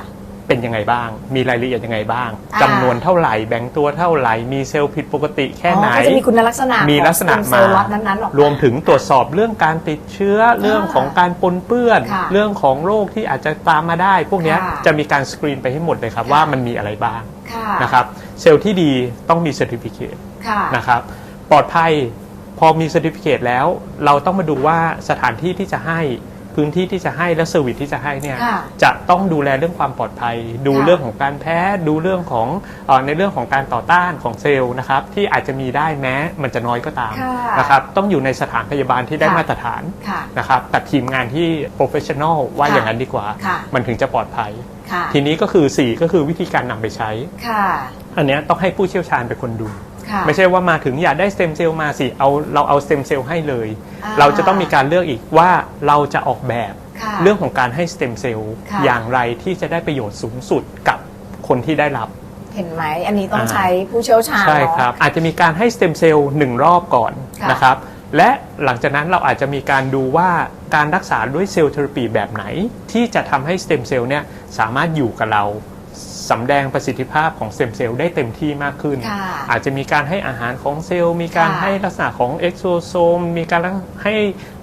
เป็นยังไงบ้าง มีรายละเอียดยังไงบ้าง อ่า จำนวนเท่าไหร่ แบ่งตัวเท่าไหร่ มีเซลล์ผิดปกติแค่ไหน ก็จะมีคุณลักษณะ มีลักษณะ ของ มา เซลล์ล็อตนั้นๆออกมาร วมถึงตรวจสอบเรื่องการติดเชื้อ เรื่องของการปนเปื้อน ค่ะ เรื่องของโรคที่อาจจะตามมาได้ พวกเนี้ย ค่ะ จะมีการสกรีนไปให้หมดเลยครับ ค่ะ ว่ามันมีอะไรบ้าง ค่ะ นะครับเซลล์ที่ดีต้องมี Certificate ค่ะ นะครับปลอดภัยพอมี Certificate แล้ว เราต้องมาดูว่าสถานที่ที่จะให้พื้นที่ที่จะให้และเซอร์วิสที่จะให้เนี่ย ค่ะ จะต้องดูแลเรื่องความปลอดภัย ดู ค่ะ เรื่องของการแพ้ดูเรื่องของในเรื่องของการต่อต้านของเซลล์นะครับที่อาจจะมีได้แม้มันจะน้อยก็ตาม ค่ะ นะครับต้องอยู่ในสถานพยาบาลที่ได้ ค่ะ มาตรฐาน ค่ะ นะครับกับทีมงานที่ professional ว่า ค่ะ อย่างนั้นดีกว่า ค่ะ มันถึงจะปลอดภัย ค่ะ ทีนี้ก็คือ 4 ก็คือวิธีการนำไปใช้ ค่ะ อันเนี้ยต้องให้ผู้เชี่ยวชาญเป็นคนดู ค่ะ ไม่ใช่ว่ามาถึงอยากได้สเต็มเซลล์มาสิเราเอาสเต็มเซลล์ให้เลย อ่า เราจะต้องมีการเลือกอีกว่าเราจะออกแบบ ค่ะ เรื่องของการให้สเต็มเซลล์ ค่ะ อย่างไรที่จะได้ประโยชน์สูงสุดกับคนที่ได้รับ เห็นไหมอันนี้ต้องใช้ผู้เชี่ยวชาญ ใช่ เนอะ ครับอาจจะมีการให้สเต็มเซลล์1รอบก่อน ค่ะ นะครับและหลังจากนั้นเราอาจจะมีการดูว่าการรักษาด้วยเซลล์เทอราปีแบบไหน ที่จะทำให้สเต็มเซลล์เนี่ยสามารถอยู่กับเราสำแดงประสิทธิภาพของสเต็มเซลล์ได้เต็มที่มากขึ้น ค่ะ อาจจะมีการให้อาหารของเซลล์ มีการ ค่ะ ให้ลักษณะของเอ็กโซโซมมีการให้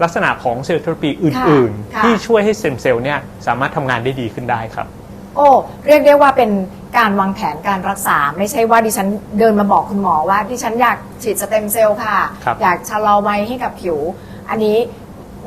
ลักษณะของเซลล์เทอราปีอ ค่ะ ื่น ค่ะ ๆ ที่ช่วยให้สเต็มเซลล์เนี่ยสามารถทำงานได้ดีขึ้นได้ครับ โอ้เรียกได้ว่าเป็นการวางแผนการรักษา ไม่ใช่ว่าดิฉันเดินมาบอกคุณหมอว่าดิฉันอยากฉีดสเต็มเซลล์ค่ะ ครับ อยากชะลอวัยให้กับผิว อันนี้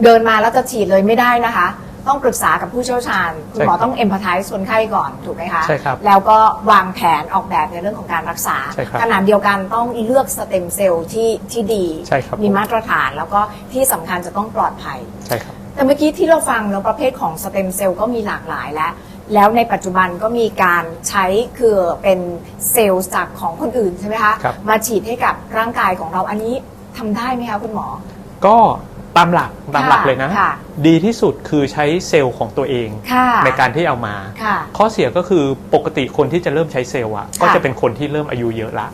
เดินมาแล้วจะฉีดเลยไม่ได้นะคะ ต้องปรึกษากับผู้เชี่ยวชาญคุณหมอต้อง empathize คนไข้ก่อนถูกไหมคะ ใช่ครับ แล้วก็วางแผนออกแบบในเรื่องของการรักษา ใช่ครับ ขณะเดียวกันต้องเลือกสเต็มเซลล์ที่ดี ใช่ครับ มีมาตรฐานแล้วก็ที่สำคัญจะต้องปลอดภัย ใช่ครับ แต่เมื่อกี้ที่เราฟังแล้วประเภทของสเต็มเซลล์ก็มีหลากหลายแล้วในปัจจุบันก็มีการใช้คือเป็นเซลล์จากของคนอื่นใช่ไหมคะ ครับ มาฉีดให้กับร่างกายของเราอันนี้ทำได้ไหมคะคุณหมอ ก็ตามหลักเลยนะ ค่ะ ดีที่สุดคือใช้เซลล์ของตัวเอง ค่ะ ในการที่เอามา ค่ะ ข้อเสียก็คือปกติคนที่จะเริ่มใช้เซลล์อะก็จะเป็นคนที่เริ่มอายุเยอะละ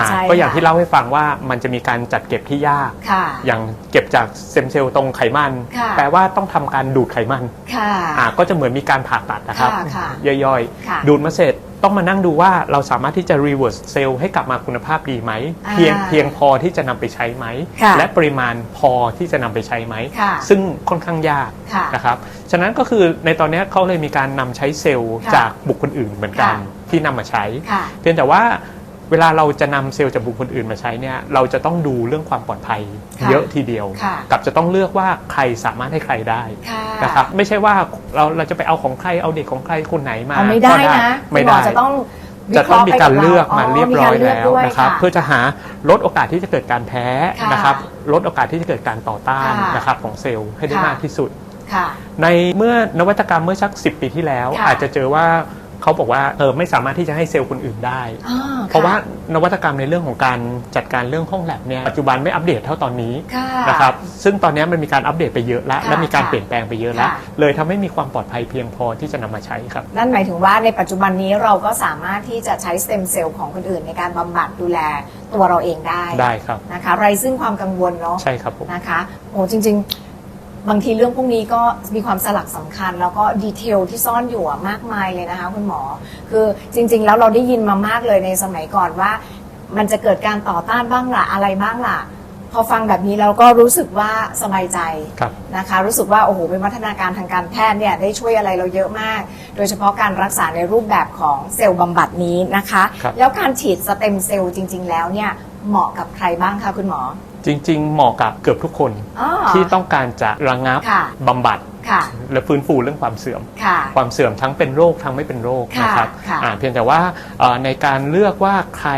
ใช่ ก็อย่างที่ ค่ะ เล่าให้ฟังว่ามันจะมีการจัดเก็บที่ยาก ค่ะ อย่างเก็บจากสเต็มเซลล์ตรงไขมัน ค่ะ แปลว่าต้องทำการดูดไขมัน ค่ะ ก็จะเหมือนมีการผ่าตัดนะครับ ค่ะ ย่อย ค่ะ ๆ ดูดมาเสร็จต้องมานั่งดูว่าเราสามารถที่จะ reverse เซลล์ให้กลับมาคุณภาพดีไหม เพียงพอที่จะนำไปใช้ไหม ค่ะ และปริมาณพอที่จะนำไปใช้ไหม ค่ะ ซึ่งค่อนข้างยาก ค่ะ นะครับ ฉะนั้นก็คือในตอนนี้เขาเลยมีการนำใช้เซลล์ ค่ะ จากบุคคลอื่นเหมือนกัน ค่ะ ที่นำมาใช้ ค่ะ เพียงแต่ว่าเวลาเราจะนำเซลล์จากบุคคลอื่นมาใช้เนี่ยเราจะต้องดูเรื่องความปลอดภัย ค่ะ เยอะทีเดียว ค่ะ กับจะต้องเลือกว่าใครสามารถให้ใครได้ ค่ะ นะครับไม่ใช่ว่าเราจะไปเอาของใครเอาเด็กของใครคนไหนมา เอาไม่ได้ ก็ นะ ไม่ คุณหม ได้ อจะต้อง จะต้องมีการเลือกมา วิ เรียบ ค ร้อย มีกาเลือก แล้ว ด้วย นะครับ ค่ะ เพื่อจะหาลดโอกาสที่จะเกิดการแพ้ ค่ะ นะครับลดโอกาสที่จะเกิดการต่อต้าน ค่ะ นะครับของเซลล์ให้ได้ ค่ะ มากที่สุด ค่ะ ในเมื่อนวัตกรรมเมื่อสัก10 ปีที่แล้ว ค่ะ อาจจะเจอว่าเขาบอกว่าไม่สามารถที่จะให้เซลล์คนอื่นได้ อ่ เพราะว่านวัตกรรมในเรื่องของการจัดการเรื่องห้องแลบเนี่ยปัจจุบันไม่อัปเดตเท่าตอนนี้ ค่ะ นะครับซึ่งตอนนี้มันมีการอัปเดตไปเยอะแล้ว ค่ะ และมีการ ค่ะ เปลี่ยนแปลงไปเยอะแล้ว ค่ะ เลยทำให้มีความปลอดภัยเพียงพอที่จะนำมาใช้ครับ นั่นหมายถึงว่าในปัจจุบันนี้เราก็สามารถที่จะใช้สเต็มเซลล์ของคนอื่นในการบำบัดดูแลตัวเราเองได้ ได้ครับ นะคะไรซึ่งความกังวลเนาะ ใช่ครับผม นะคะโอ้จริงๆ บางทีเรื่องพวกนี้ก็มีความสลักสำคัญ แล้วก็ดีเทลที่ซ่อนอยู่มากมายเลยนะคะคุณหมอ คือจริงๆแล้วเราได้ยินมามากเลยในสมัยก่อนว่า มันจะเกิดการต่อต้านบ้างล่ะอะไรบ้างล่ะ พอฟังแบบนี้เราก็รู้สึกว่าสบายใจ ครับ นะคะรู้สึกว่าโอ้โหเป็นวัฒนาการทางการแพทย์เนี่ยได้ช่วยอะไรเราเยอะมาก โดยเฉพาะการรักษาในรูปแบบของเซลล์บำบัดนี้นะคะ ครับ แล้วการฉีดสเต็มเซลล์จริง ๆ แล้วเนี่ยเหมาะกับใครบ้างคะคุณหมอ จริงๆ เหมาะกับเกือบทุกคน อ๋อ ที่ต้องการจะระงับ ค่ะ บำบัด ค่ะ และฟื้นฟูเรื่องความเสื่อม ค่ะ ความเสื่อมทั้งเป็นโรคทั้งไม่เป็นโรค ค่ะ นะครับ ค่ะ เพียงแต่ว่าในการเลือกว่าใค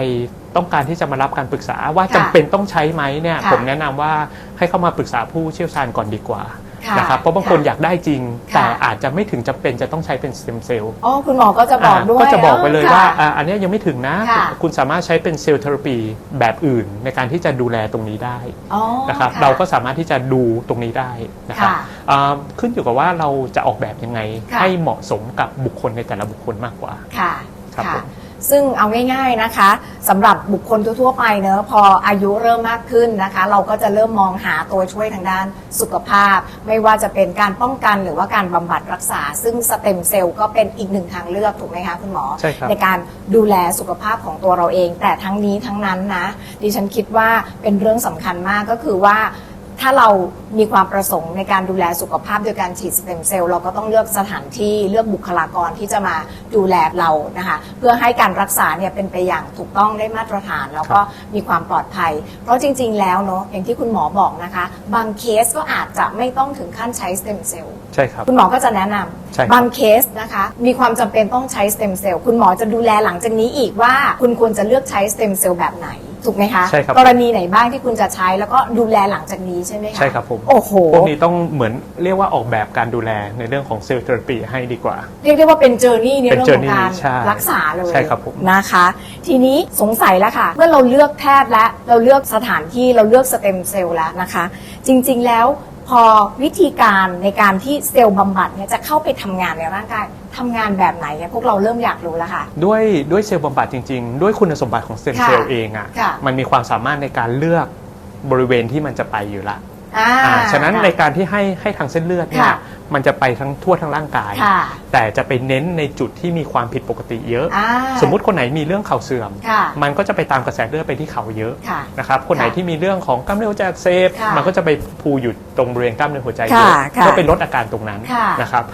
รต้องการที่จะมารับการปรึกษาว่า ค่ะ จำเป็นต้องใช้ไหมเนี่ย ค่ะ ผมแนะนำว่าให้เข้ามาปรึกษาผู้เชี่ยวชาญก่อนดีกว่า ค่ะ นะครับเพราะบางคน ค่ะ อยากได้จริง ค่ะ แต่อาจจะไม่ถึงจำเป็นจะต้องใช้เป็นสเต็มเซลล์ อ๋อคุณหมอก็จะบอกด้วย ก็จะบอกไปเลยว่า ค่ะ อันเนี้ยยังไม่ถึงนะ ค่ะ คุณสามารถใช้เป็นเซลล์เทอราปีแบบอื่นในการที่จะดูแลตรงนี้ได้ อ๋อ นะครับ ค่ะ เราก็สามารถที่จะดูตรงนี้ได้นะครับ ค่ะ ขึ้นอยู่กับว่าเราจะออกแบบยังไง ค่ะ ให้เหมาะสมกับบุคคลในแต่ละบุคคลมากกว่า ค่ะ ครับ ค่ะ ผม ซึ่งเอาง่ายๆนะคะสำหรับบุคคลทั่วๆไปเนอะพออายุเริ่มมากขึ้นนะคะ เราก็จะเริ่มมองหาตัวช่วยทางด้านสุขภาพ ไม่ว่าจะเป็นการป้องกันหรือว่าการบำบัดรักษา ซึ่งสเต็มเซลล์ก็เป็นอีกหนึ่งทางเลือกถูกไหมคะคุณหมอ ใช่ครับ การดูแลสุขภาพของตัวเราเอง แต่ทั้งนี้ทั้งนั้นนะดิฉันคิดว่าเป็นเรื่องสำคัญมากก็คือว่า ถ้าเรามีความประสงค์ในการดูแลสุขภาพโดยการฉีดสเต็มเซลล์เราก็ต้องเลือกสถานที่เลือกบุคลากรที่จะมาดูแลเรานะคะเพื่อให้การรักษาเนี่ยเป็นไปอย่างถูกต้องได้มาตรฐานแล้วก็มีความปลอดภัย เพราะจริงๆแล้วเนาะอย่างที่คุณหมอบอกนะคะบางเคสก็อาจจะไม่ต้องถึงขั้นใช้สเต็มเซลล์ ใช่ครับ คุณหมอก็จะแนะนำ ใช่ครับ บางเคสนะคะมีความจำเป็นต้องใช้สเต็มเซลล์คุณหมอจะดูแลหลังจากนี้อีกว่าคุณควรจะเลือกใช้สเต็มเซลล์แบบไหนถูกไหมคะ ใช่ครับ กรณีไหนบ้างที่คุณจะใช้แล้วก็ดูแลหลังจากนี้ใช่ไหมคะ ใช่ครับผม โอ้โห พวกนี้ต้องเหมือนเรียกว่าออกแบบการดูแลในเรื่องของเซลล์เทอราปีให้ดีกว่า เรียกได้ว่าเป็นเจอร์นี่ใน เป็น เรื่องของ journey การ ใช่ รักษาเลย ใช่ครับผม นะคะ ทีนี้สงสัยแล้วค่ะ เมื่อเราเลือกแพทย์และเราเลือกสถานที่เราเลือกสเต็มเซลล์แล้วนะคะ จริงๆแล้วพอวิธีการในการที่เซลล์บำบัดเนี่ยจะเข้าไปทำงานในร่างกายทำงานแบบไหนเนี่ยพวกเราเริ่มอยากรู้แล้วค่ะ ด้วยเซลล์บำบัดจริงๆ ด้วยคุณสมบัติของสเต็มเซลล์ ค่ะ เองอ่ะ ค่ะ มันมีความสามารถในการเลือกบริเวณที่มันจะไปอยู่ละ ฉะนั้น ค่ะ ในการที่ให้ทางเส้นเลือดเนี่ย ค่ะ มันจะไปทั้งทั่วทั้งร่างกาย ค่ะ แต่จะไปเน้นในจุดที่มีความผิดปกติเยอะ อ่า สมมุติคนไหนมีเรื่องเข่าเสื่อม ค่ะ มันก็จะไปตามกระแสเลือดไปที่เข่าเยอะ ค่ะ นะครับคนไหนที่มีเรื่องของกล้ามเนื้อหัวใจอักเสบ ค่ะ มันก็จะไปพูอยู่ตรงบริเวณกล้ามเนื้อหัวใจเยอะ ค่ะ ก็ไปลดอาการตรงนั้น ค่ะ นะครับ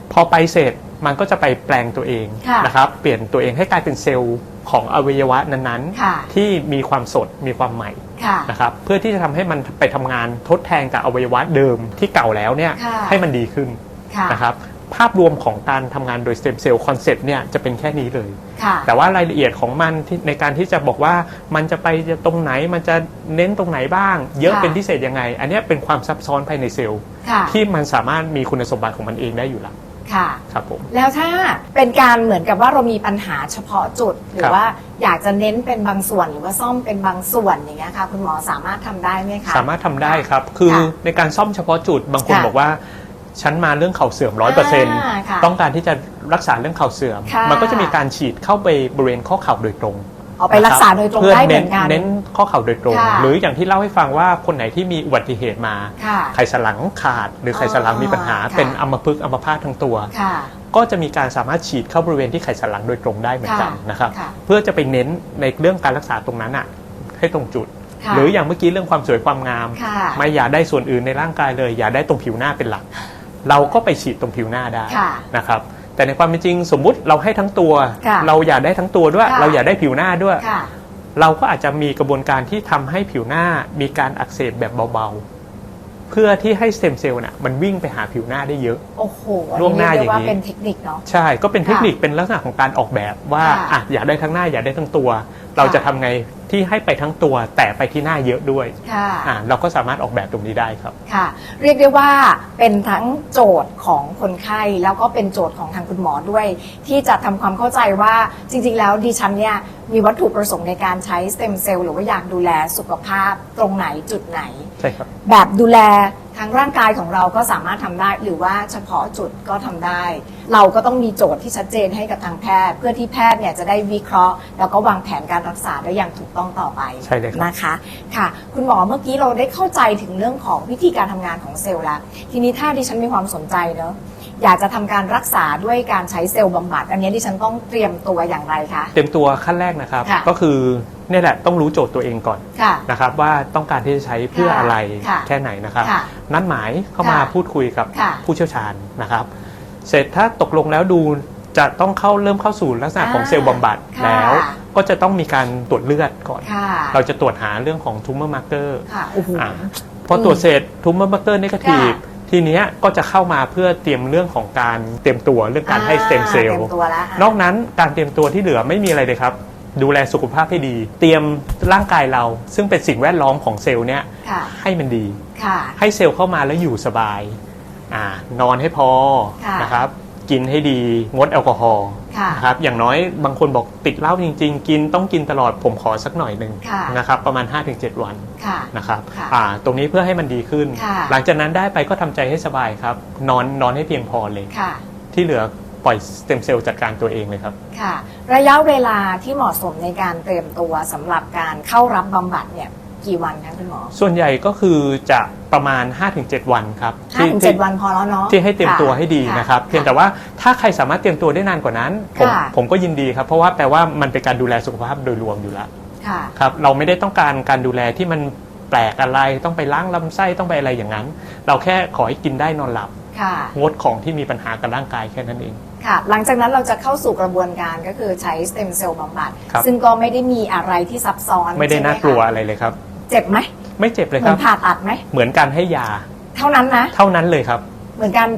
พอไปเสร็จมันก็จะไปแปลงตัวเอง ค่ะ นะครับเปลี่ยนตัวเองให้กลายเป็นเซลล์ของอวัยวะนั้น ค่ะ ๆ ที่มีความสดมีความใหม่ ค่ะ นะครับเพื่อที่จะทำให้มันไปทำงานทดแทนจากอวัยวะเดิมที่เก่าแล้วเนี่ย ค่ะ ให้มันดีขึ้น ค่ะ นะครับภาพรวมของการทำงานโดยสเต็มเซลล์คอนเซ็ปต์เนี่ยจะเป็นแค่นี้เลย ค่ะ แต่ว่ารายละเอียดของมันที่ในการที่จะบอกว่ามันจะไปตรงไหนมันจะเน้นตรงไหนบ้าง เยอะ ค่ะ เป็นพิเศษยังไง อันเนี้ยเป็นความซับซ้อนภายในเซลล์ ค่ะ ที่มันสามารถมีคุณสมบัติของมันเองได้อยู่แล้ว ค่ะ ครับผม แล้วถ้าเป็นการเหมือนกับว่าเรามีปัญหาเฉพาะจุด หรื ครั อบ ว่าอยากจะเน้นเป็นบางส่วนหรือว่าซ่อมเป็นบางส่วนอย่างเงี้ยค่ะคุณหมอสามารถทำได้ไหมคะ สามารถทำได้ครับ คือ ค่ะ ในการซ่อมเฉพาะจุดบางคน ค่ะ บอกว่าฉันมาเรื่องเข่าเสื่อม ค่ะ 100%ต้องการที่จะรักษาเรื่องเข่าเสื่อม ค่ะ มันก็จะมีการฉีดเข้าไปบริเวณข้อเข่าโดยตรง เอาไปรักษาโดยตรง พื่ ได้เหมือนกัน เน้นข้อเข่าโดยตรง ค่ะ หรืออย่างที่เล่าให้ฟังว่าคนไหนที่มีอุบัติเหตุมา ค่ะ ไขสันหลังขาดหรือไขสันหลังมีปัญหา ค่ะ เป็นอัมพฤกษ์อัมพาตทั้งตัว ค่ะ ก็จะมีการสามารถฉีดเข้าบริเวณที่ไขสันหลังโดยตรงได้เหมือนกัน ค่ะ นะครับ ค่ะ เพื่อจะไปเน้นในเรื่องการรักษาตรงนั้นอ่ะให้ตรงจุด ค่ะ หรืออย่างเมื่อกี้เรื่องความสวยความงาม ค่ะ ไม่อยากได้ส่วนอื่นในร่างกายเลยอยากได้ตรงผิวหน้าเป็นหลัก เราก็ไปฉีดตรงผิวหน้าได้ ค่ะ นะครับแต่ในความเป็นจริงสมมุติเราให้ทั้งตัว ค่ะ เราอยากได้ทั้งตัวด้วย ค่ะ เราอยากได้ผิวหน้าด้วย ค่ะ เราก็อาจจะมีกระบวนการที่ทำให้ผิวหน้ามีการอักเสบแบบเบาๆ เพื่อที่ให้สเต็มเซลล์น่ะมันวิ่งไปหาผิวหน้าได้เยอะ โอ้โห ล่วงหน้า เรีกได้ อย่างนี้ ว่าเป็นเทคนิคเนาะ ใช่ก็เป็นเทคนิคเป็นลักษณะของการออกแบบว่า ค่ะ อ่ะอยากได้ทั้งหน้าอยากได้ทั้งตัว เราจะทำไงที่ให้ไปทั้งตัวแต่ไปที่หน้าเยอะด้วย ค่ะ เราก็สามารถออกแบบตรงนี้ได้ครับ ค่ะ เรียกได้ว่าเป็นทั้งโจทย์ของคนไข้แล้วก็เป็นโจทย์ของทางคุณหมอด้วย ที่จะทำความเข้าใจว่าจริง ๆ แล้วดิฉันเนี่ยมีวัตถุประสงค์ในการใช้สเต็มเซลล์หรือว่าอยากดูแลสุขภาพตรงไหนจุดไหน ใช่ครับ แบบดูแลทางร่างกายของเราก็สามารถทำได้ หรือว่าเฉพาะจุดก็ทำได้ เราก็ต้องมีโจทย์ที่ชัดเจนให้กับทางแพทย์ เพื่อที่แพทย์เนี่ยจะได้วิเคราะห์ แล้วก็วางแผนการรักษาได้อย่างถูกต้องต่อไป ใช่เลยครับ นะคะค่ะ คุณหมอเมื่อกี้เราได้เข้าใจถึงเรื่องของวิธีการทำงานของเซลล์แล้วทีนี้ถ้าดิฉันมีความสนใจเนอะอยากจะทำการรักษาด้วยการใช้เซลล์บำบัดอันนี้ดิฉันต้องเตรียมตัวอย่างไรคะ เต็มตัวขั้นแรกนะครับ ค่ะ ก็คือเนี่ยแหละต้องรู้โจทย์ตัวเองก่อน ค่ะ นะครับว่าต้องการที่จะใช้เพื่ออะไร ค่ะ แค่ไหนนะครับ ค่ะ นัดหมายเข้ามา ค่ะ พูดคุยกับ ค่ะ ผู้เชี่ยวชาญนะครับ เสร็จถ้าตกลงแล้วดูจะต้องเริ่มเข้าสู่ลักษณะของเซลล์บำบัด ค่ะ แล้วก็จะต้องมีการตรวจเลือดก่อน ค่ะ เราจะตรวจหาเรื่องของ tumor marker ค่ะโอ้โห พอตรวจเสร็จ tumor marker negative ค่ะ ทีเนี้ยก็จะเข้ามาเพื่อเตรียมเรื่องของการเตรียมตัวเรื่องการให้สเต็มเซล เตรี ล์ ยมตัวแล้ว นอกนั้นการเตรียมตัวที่เหลือไม่มีอะไรเลยครับ ดูแลสุขภาพให้ดี เตรียมร่างกายเราซึ่งเป็นสิ่งแวดล้อมของเซลล์เนี่ย ค่ะ ให้มันดี ค่ะ ให้เซลล์เข้ามาแล้วอยู่สบายนอนให้พอ ค่ะ นะครับกินให้ดีงดแอลกอฮอล์ ค่ะ นะครับอย่างน้อยบางคนบอกติดเหล้าจริงๆ กินต้องกินตลอดผมขอสักหน่อยหนึ่ง ค่ะ นะครับประมาณ 5-7 วัน ค่ะ นะครับ ค่ะ ตรงนี้เพื่อให้มันดีขึ้น ค่ะ หลังจากนั้นได้ไปก็ทำใจให้สบายครับนอนให้เพียงพอเลย ค่ะ ที่เหลือปล่อยสเต็มเซลล์จัดการตัวเองเลยครับ ค่ะ ระยะเวลาที่เหมาะสมในการเตรียมตัวสำหรับการเข้ารับบำบัดเนี่ยกี่วันคะคุณหมอ ส่วนใหญ่ก็คือจะประมาณ 5-7 วันครับ 5-7 วันพอแล้วเนาะ ที่ให้เตรียมตัวให้ดี ค่ะ นะครับเพียงแต่ว่าถ้าใครสามารถเตรียมตัวได้นานกว่านั้นผมก็ยินดีครับเพราะว่าแปลว่ามันเป็นการดูแลสุขภาพโดยรวมอยู่แล้ว ค่ะ ครับเราไม่ได้ต้องการการดูแลที่มันแปลกอะไรต้องไปล้างลำไส้ต้องไปอะไรอย่างนั้น เราแค่ขอให้กินได้นอนหลับ ค่ะ งดของที่มีปัญหากับร่างกายแค่นั้นเอง ค่ะ หลังจากนั้นเราจะเข้าสู่กระบวนการก็คือใช้สเต็มเซลล์บำบัด ครับ ซึ่งก็ไม่ได้มีอะไรที่ซับซ้อน ไม่ได้ ใช่ห น่ากลัวอะไรเลยครับ เจ็บไหม ไม่เจ็บเลย เห ค มื รั อบ นผ่าตัดไหม เหมือนการให้ยา เท่านั้นนะ เท่านั้นเลยครับ เหมือนกา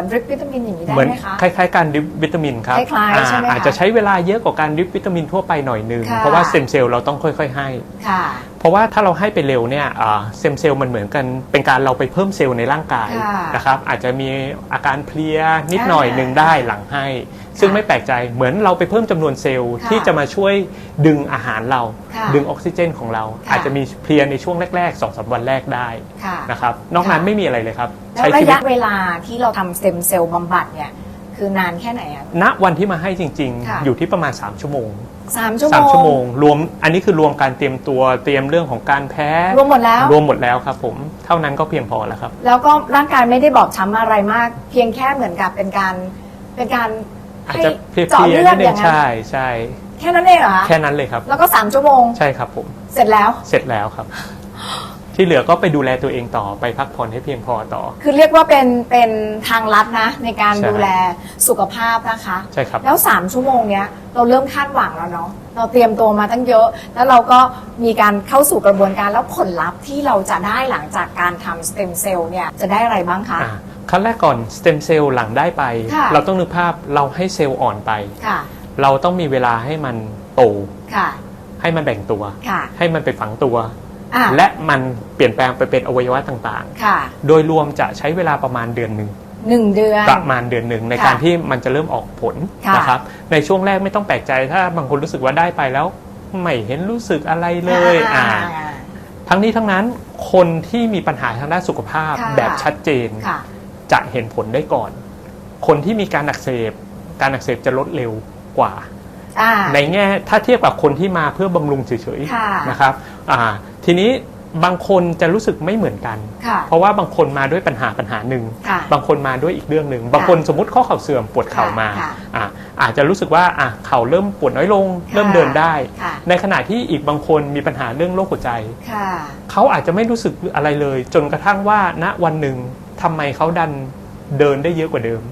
รดริปวิตามินอย่างนี้ได้ เหมือน ไหมคะ คล้ายๆการดริปวิตามินครับ คล้ายๆใช่ไหมคะ อาจจะใช้เวลาเยอะกว่าการดริปวิตามินทั่วไปหน่อยนึง ค่ะ เพราะว่าสเต็มเซลล์เราต้องค่อยๆให้ ค่ะ เพราะว่าถ้าเราให้ไปเร็วเนี่ยสเต็มเซลล์มันเหมือนกันเป็นการเราไปเพิ่มเซลล์ในร่างกาย ค่ะ นะครับอาจจะมีอาการเพลียนิดหน่อยหนึ่งได้หลังให้ ซึ่งไม่แปลกใจเหมือนเราไปเพิ่มจำนวนเซลล์ ค่ะ ที่จะมาช่วยดึงอาหารเรา ค่ะ ดึงออกซิเจนของเรา ค่ะ อาจจะมีเพลียในช่วงแรกๆ 2-3 วันแรกได้ ค่ะ นะครับนอกนั้น ค่ะ ไม่มีอะไรเลยครับ แล้ว ใช้ ระ ชีวิ ยะ ต เวลาที่เราทำสเต็มเซลล์บำบัดเนี่ยคือนานแค่ไหนอะ ณวันที่มาให้จริง ค่ะ ๆ อยู่ที่ประมาณ3 ชั่วโมง 3 ชั่วโมง 3 ชั่วโมงรวมอันนี้คือรวมการเตรียมตัวเตรียมเรื่องของการแพ้ รวมหมดแล้ว รวมหมดแล้วครับผมเท่านั้นก็เพียงพอแล้วครับ แล้วก็ร่างกายไม่ได้บอบช้ำอะไรมาก เพียงแค่เหมือนกับเป็นการอาจ ให้ จะเพลีย เจาะ ๆ เลื นิ อด ดนึ อย่าง งนั้น ใช่ใช่ แค่นั้นเองเหรอคะ แค่นั้นเลยครับ แล้วก็3 ชั่วโมง ใช่ครับผม เสร็จแล้ว เสร็จแล้วครับ ที่เหลือก็ไปดูแลตัวเองต่อไปพักผ่อนให้เพียงพอต่อ คือเรียกว่าเป็นทางลัดนะในการ ใช่ ดูแลสุขภาพนะคะ ใช่ครับ แล้ว3 ชั่วโมงเนี้ยเราเริ่มคาดหวังแล้วเนาะเราเตรียมตัวมาตั้งเยอะ แล้วเราก็มีการเข้าสู่กระบวนการแล้วผลลัพธ์ที่เราจะได้หลังจากการทำสเต็มเซลล์เนี่ยจะได้อะไรบ้างคะ ค ขั้นแรกก่อนสเต็มเซลล์หลังได้ไป ค่ะ เราต้องนึกภาพเราให้เซลล์อ่อนไป ค่ะ เราต้องมีเวลาให้มันโต ค่ะ ให้มันแบ่งตัว ค่ะ ให้มันไปฝังตัว อ่ะ และมันเปลี่ยนแปลงไปเป็นอวัยวะต่าง ค่ะ ๆ โดยรวมจะใช้เวลาประมาณเดือนหนึ่ง 1 เดือน ประมาณเดือนหนึ่งใน ค่ะ การที่มันจะเริ่มออกผล ค่ะ นะครับในช่วงแรกไม่ต้องแปลกใจถ้าบางคนรู้สึกว่าได้ไปแล้วไม่เห็นรู้สึกอะไรเลยทั้งนี้ทั้งนั้นคนที่มีปัญหาทางด้านสุขภาพ ค่ะ แบบชัดเจน ค่ะ จะเห็นผลได้ก่อน คนที่มีการอักเสบจะลดเร็วกว่า อ่า ในแง่ถ้าเทียบกับคนที่มาเพื่อบำรุงเฉย ค่ะ ๆนะครับทีนี้บางคนจะรู้สึกไม่เหมือนกัน ค่ะ เพราะว่าบางคนมาด้วยปัญหาหนึ่ง ค่ะ บางคนมาด้วยอีกเรื่องหนึ่งบางคนสมมติข้อเข่าเสื่อมปวดเข่ามา ค่ะ อาจจะรู้สึกว่าเข่าเริ่มปวดน้อยลง ค่ะ เริ่มเดินได้ ค่ะ ในขณะที่อีกบางคนมีปัญหาเรื่องโรคหัวใจ ค่ะ เขาอาจจะไม่รู้สึกอะไรเลย จนกระทั่งว่าณวันหนึ่งทำไมเขาดันเดินได้เยอะกว่าเดิม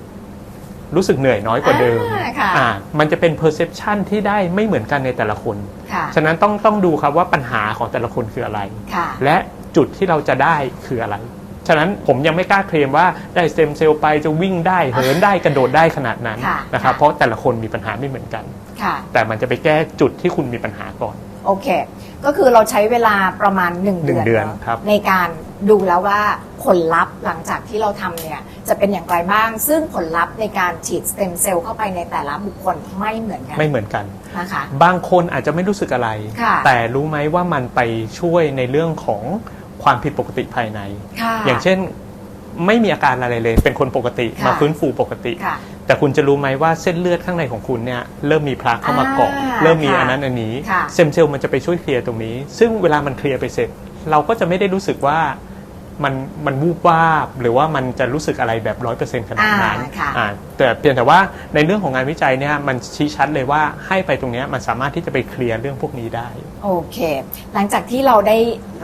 รู้สึกเหนื่อยน้อยกว่าเดิม ค่ะ มันจะเป็น perception ที่ได้ไม่เหมือนกันในแต่ละคน ค่ะ ฉะนั้นต้องดูครับว่าปัญหาของแต่ละคนคืออะไร ค่ะ และจุดที่เราจะได้คืออะไร ฉะนั้นผมยังไม่กล้าเคลมว่าได้สเต็มเซลล์ไปจะวิ่งได้เหินได้กระโดดได้ขนาดนั้น ค่ะ นะครับ ค่ะ เพราะแต่ละคนมีปัญหาไม่เหมือนกัน ค่ะ แต่มันจะไปแก้จุดที่คุณมีปัญหาก่อน โอเค ก็คือเราใช้เวลาประมาณ1 เดือน เดือน เนอะ ครับ ในการดูแล้วว่าผลลัพธ์หลังจากที่เราทำเนี่ยจะเป็นอย่างไรบ้าง ซึ่งผลลัพธ์ในการฉีดสเต็มเซลล์เข้าไปในแต่ละบุคคลไม่เหมือนกัน ไม่เหมือนกัน นะคะ บางคนอาจจะไม่รู้สึกอะไร ค่ะ แต่รู้ไหมว่ามันไปช่วยในเรื่องของความผิดปกติภายใน ค่ะ อย่างเช่นไม่มีอาการอะไรเลย เป็นคนปกติ ค่ะ มาฟื้นฟูปกติ ค่ะ แต่คุณจะรู้ไหมว่าเส้นเลือดข้างในของคุณเนี่ยเริ่มมีพลาเข้ามาเกาะ อ่า เริ่มมี ค่ะ อันนั้นอันนี้ ค่ะ เซมเซลล์มันจะไปช่วยเคลียร์ตรงนี้ ซึ่งเวลามันเคลียร์ไปเสร็จ เราก็จะไม่ได้รู้สึกว่ามันวูบวาบหรือว่ามันจะรู้สึกอะไรแบบ 100% ขนาดนั้น ค่ะ แต่เพียงแต่ว่าในเรื่องของงานวิจัยเนี่ยมันชี้ชัดเลยว่าให้ไปตรงเนี้ยมันสามารถที่จะไปเคลียร์เรื่องพวกนี้ได้ โอเค หลังจากที่เราได้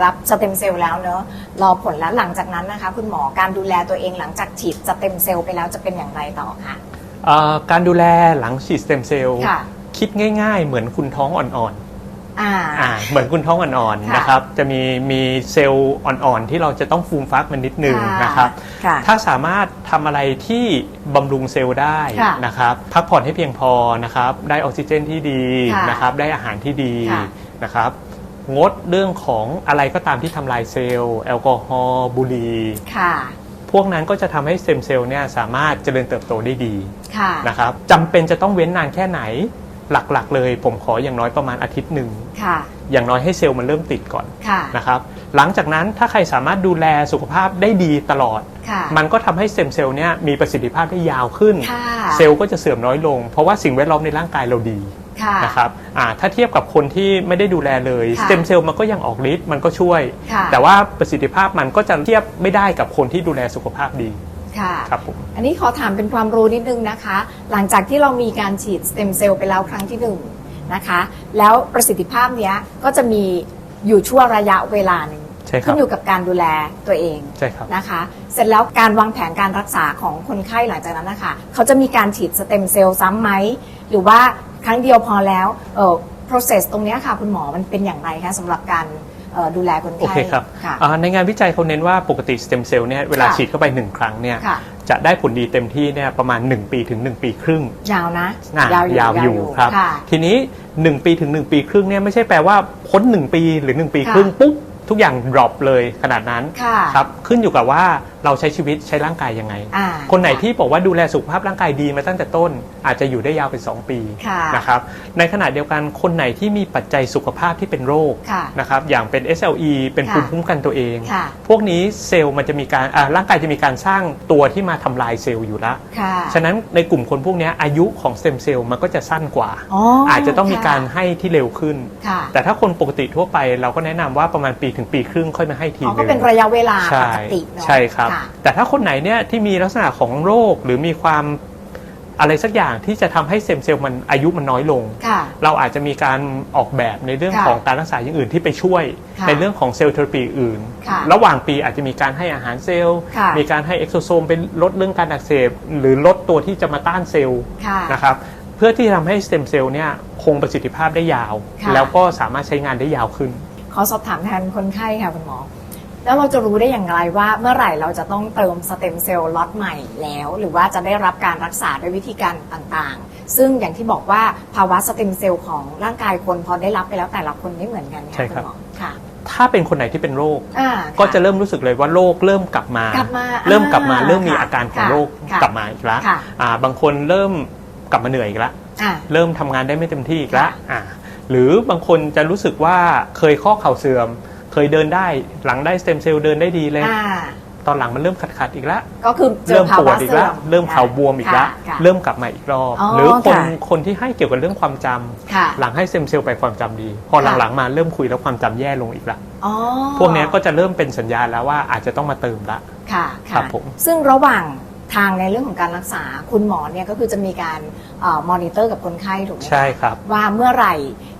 รับสเต็มเซลล์แล้วเนอะรอผลแล้วหลังจากนั้นนะคะ คุณหมอการดูแลตัวเองหลังจากฉีดสเต็มเซลล์ไปแล้วจะเป็นอย่างไรต่อคะ การดูแลหลังฉีดสเต็มเซลล์ ค่ะ คิดง่ายๆ เหมือนคุณท้องอ่อนๆ อ่า เหมือนคุณท้องอ่อนๆค่ะนะครับจะมีเซลล์อ่อนๆที่เราจะต้องฟูมฟักมันนิดนึง ค่ะ นะครับ ค่ะ ถ้าสามารถทำอะไรที่บำรุงเซลล์ได้ ค่ะ นะครับพักผ่อนให้เพียงพอนะครับได้ออกซิเจนที่ดี ค่ะ นะครับได้อาหารที่ดี ค่ะ นะครับงดเรื่องของอะไรก็ตามที่ทำลายเซลล์แอลกอฮอล์บุหรี่ ค่ะ พวกนั้นก็จะทำให้สเต็มเซลล์เนี่ยสามารถเจริญเติบโตได้ดี ค่ะ นะครับจำเป็นจะต้องเว้นนานแค่ไหนหลักๆเลยผมขออย่างน้อยประมาณอาทิตย์หนึ่ง ค่ะ อย่างน้อยให้เซลล์มันเริ่มติดก่อน ค่ะ นะครับหลังจากนั้นถ้าใครสามารถดูแลสุขภาพได้ดีตลอด ค่ะ มันก็ทำให้สเต็มเซลล์เนี่ยมีประสิทธิภาพได้ยาวขึ้น ค่ะ เซลล์ก็จะเสื่อมน้อยลง เพราะว่าสิ่งแวดล้อมในร่างกายเราดี ค่ะ นะครับถ้าเทียบกับคนที่ไม่ได้ดูแลเลย ค่ะ สเต็มเซลล์มันก็ยังออกฤทธิ์มันก็ช่วย ค่ะ แต่ว่าประสิทธิภาพมันก็จะเทียบไม่ได้กับคนที่ดูแลสุขภาพดี ค่ะ ครับผม อันนี้ขอถามเป็นความรู้นิดนึงนะคะ หลังจากที่เรามีการฉีดสเต็มเซลล์ไปแล้วครั้งที่1นะคะ แล้วประสิทธิภาพเนี้ยก็จะมีอยู่ชั่วระยะเวลาหนึ่ง ใช่ครับ ขึ้นอยู่กับการดูแลตัวเอง ใช่ครับ นะคะ เสร็จแล้วการวางแผนการรักษาของคนไข้หลังจากนั้นนะคะเขาจะมีการฉีดสเต็มเซลล์ซ้ำไหมหรือว่าครั้งเดียวพอแล้วprocess ตรงเนี้ยค่ะคุณหมอมันเป็นอย่างไรคะสำหรับการดูแลคน โอ ไข้ เคครับ ค่ะ ในงานวิจัยเขาเน้นว่าปกติสเต็มเซลล์เนี่ยเวลา ค่ะ ฉีดเข้าไป1ครั้งเนี่ย ค่ะ จะได้ผลดีเต็มที่เนี่ยประมาณ1ปีถึง1ปีครึ่ง ยาวนะ ยาวอยู่ครับ ค่ะ ทีนี้1ปีถึง1ปีครึ่งเนี่ยไม่ใช่แปลว่าพ้น1ปีหรือ1ปี ค่ะ ครึ่งปุ๊บทุกอย่าง drop เลยขนาดนั้น ค่ะ ครับขึ้นอยู่กับว่าเราใช้ชีวิตใช้ร่างกายยังไง คนไหนที่บอกว่าดูแลสุขภาพร่างกายดีมาตั้งแต่ต้น อาจจะอยู่ได้ยาวเป็น2 ปี ค่ะ นะครับในขณะเดียวกันคนไหนที่มีปัจจัยสุขภาพที่เป็นโรค ค่ะ นะครับอย่างเป็น SLE เป็น ค่ะ ภูมิคุ้มกันตัวเอง ค่ะ พวกนี้เซลล์มันจะมีการร่างกายจะมีการสร้างตัวที่มาทำลายเซลล์อยู่แล้ว ค่ะ ฉะนั้นในกลุ่มคนพวกนี้อายุของสเต็มเซลล์มันก็จะสั้นกว่า อาจจะต้องมีการให้ที่เร็วขึ้น ค่ะ แต่ถ้าคนปกติทั่วไปเราก็แนะนำว่าประมาณปีถึงปีครึ่งค่อยมาให้ที อ๋อ นึ ก็ ง เป็นระยะเวลา ใช่ ปกติเนาะ ใช่ครับ ค่ะ แต่ถ้าคนไหนเนี่ยที่มีลักษณะของโรคหรือมีความอะไรสักอย่างที่จะทำให้สเต็มเซลล์มันอายุมันน้อยลง ค่ะ เราอาจจะมีการออกแบบในเรื่อง ค่ะ ของการรักษาอย่างอื่นที่ไปช่วย ค่ะ ในเรื่องของเซลล์เทอราปีอื่น ค่ะ ระหว่างปีอาจจะมีการให้อาหารเซลล์ ค่ะ มีการให้เอ็กโซโซมไปลดเรื่องการอักเสบหรือลดตัวที่จะมาต้านเซลล์ ค่ะ นะครับเพื่อที่จะทำให้สเต็มเซลล์เนี่ยคงประสิทธิภาพได้ยาว ค่ะ แล้วก็สามารถใช้งานได้ยาวขึ้น ขอสอบถามแทนคนไข้ค่ะคุณหมอ แล้วเราจะรู้ได้อย่างไรว่าเมื่อไหร่เราจะต้องเติมสเต็มเซลล์ล็อตใหม่แล้ว หรือว่าจะได้รับการรักษาด้วยวิธีการต่างๆ ซึ่งอย่างที่บอกว่าภาวะสเต็มเซลล์ของร่างกายคนพอได้รับไปแล้วแต่ละคนไม่เหมือนกัน ใช่ครับ ณหมอค่ะ ถ้าเป็นคนไหนที่เป็นโรค ค่ะ ก็จะเริ่มรู้สึกเลยว่าโรคเริ่มกลับมา เริ่มมีอาการของโรค ค่ะ กลับมาอีกแล้ว ค่ะ บางคนเริ่มกลับมาเหนื่อยอีกแล้ว อ่า เริ่มทำงานได้ไม่เต็มที่อีกแล้ว ค่ะ หรือบางคนจะรู้สึกว่าเคยข้อเข่าเสื่อม เคยเดินได้หลังได้สเต็มเซลล์เดินได้ดีเลย ตอนหลังมันเริ่มขัดอีกแล้ว ก็คือเจอ เริ่ม ภา ปว วะ ดอีก เสื่ แล้ อ ว ม เริ่มเข่าบวมอีกแล้ว ค่ะ เริ่มกลับมาอีกรอบ อ๋อ หรือคน ค่ะ คนที่ให้เกี่ยวกับเรื่องความจำ ค่ะ หลังให้สเต็มเซลล์ไปความจำดี พอ ค่ะ หลังๆมาเริ่มคุยแล้วความจำแย่ลงอีกแล้ว อ๋อ พวกเนี้ยก็จะเริ่มเป็นสัญญาณแล้วว่าอาจจะต้องมาเติมละ ค่ะ ครับผม ซึ่งระหว่างทางในเรื่องของการรักษาคุณหมอเนี่ยก็คือจะมีการมอนิเตอร์กับคนไข้ถูกไหมคะ ใช่ครับ ว่าเมื่อไหร่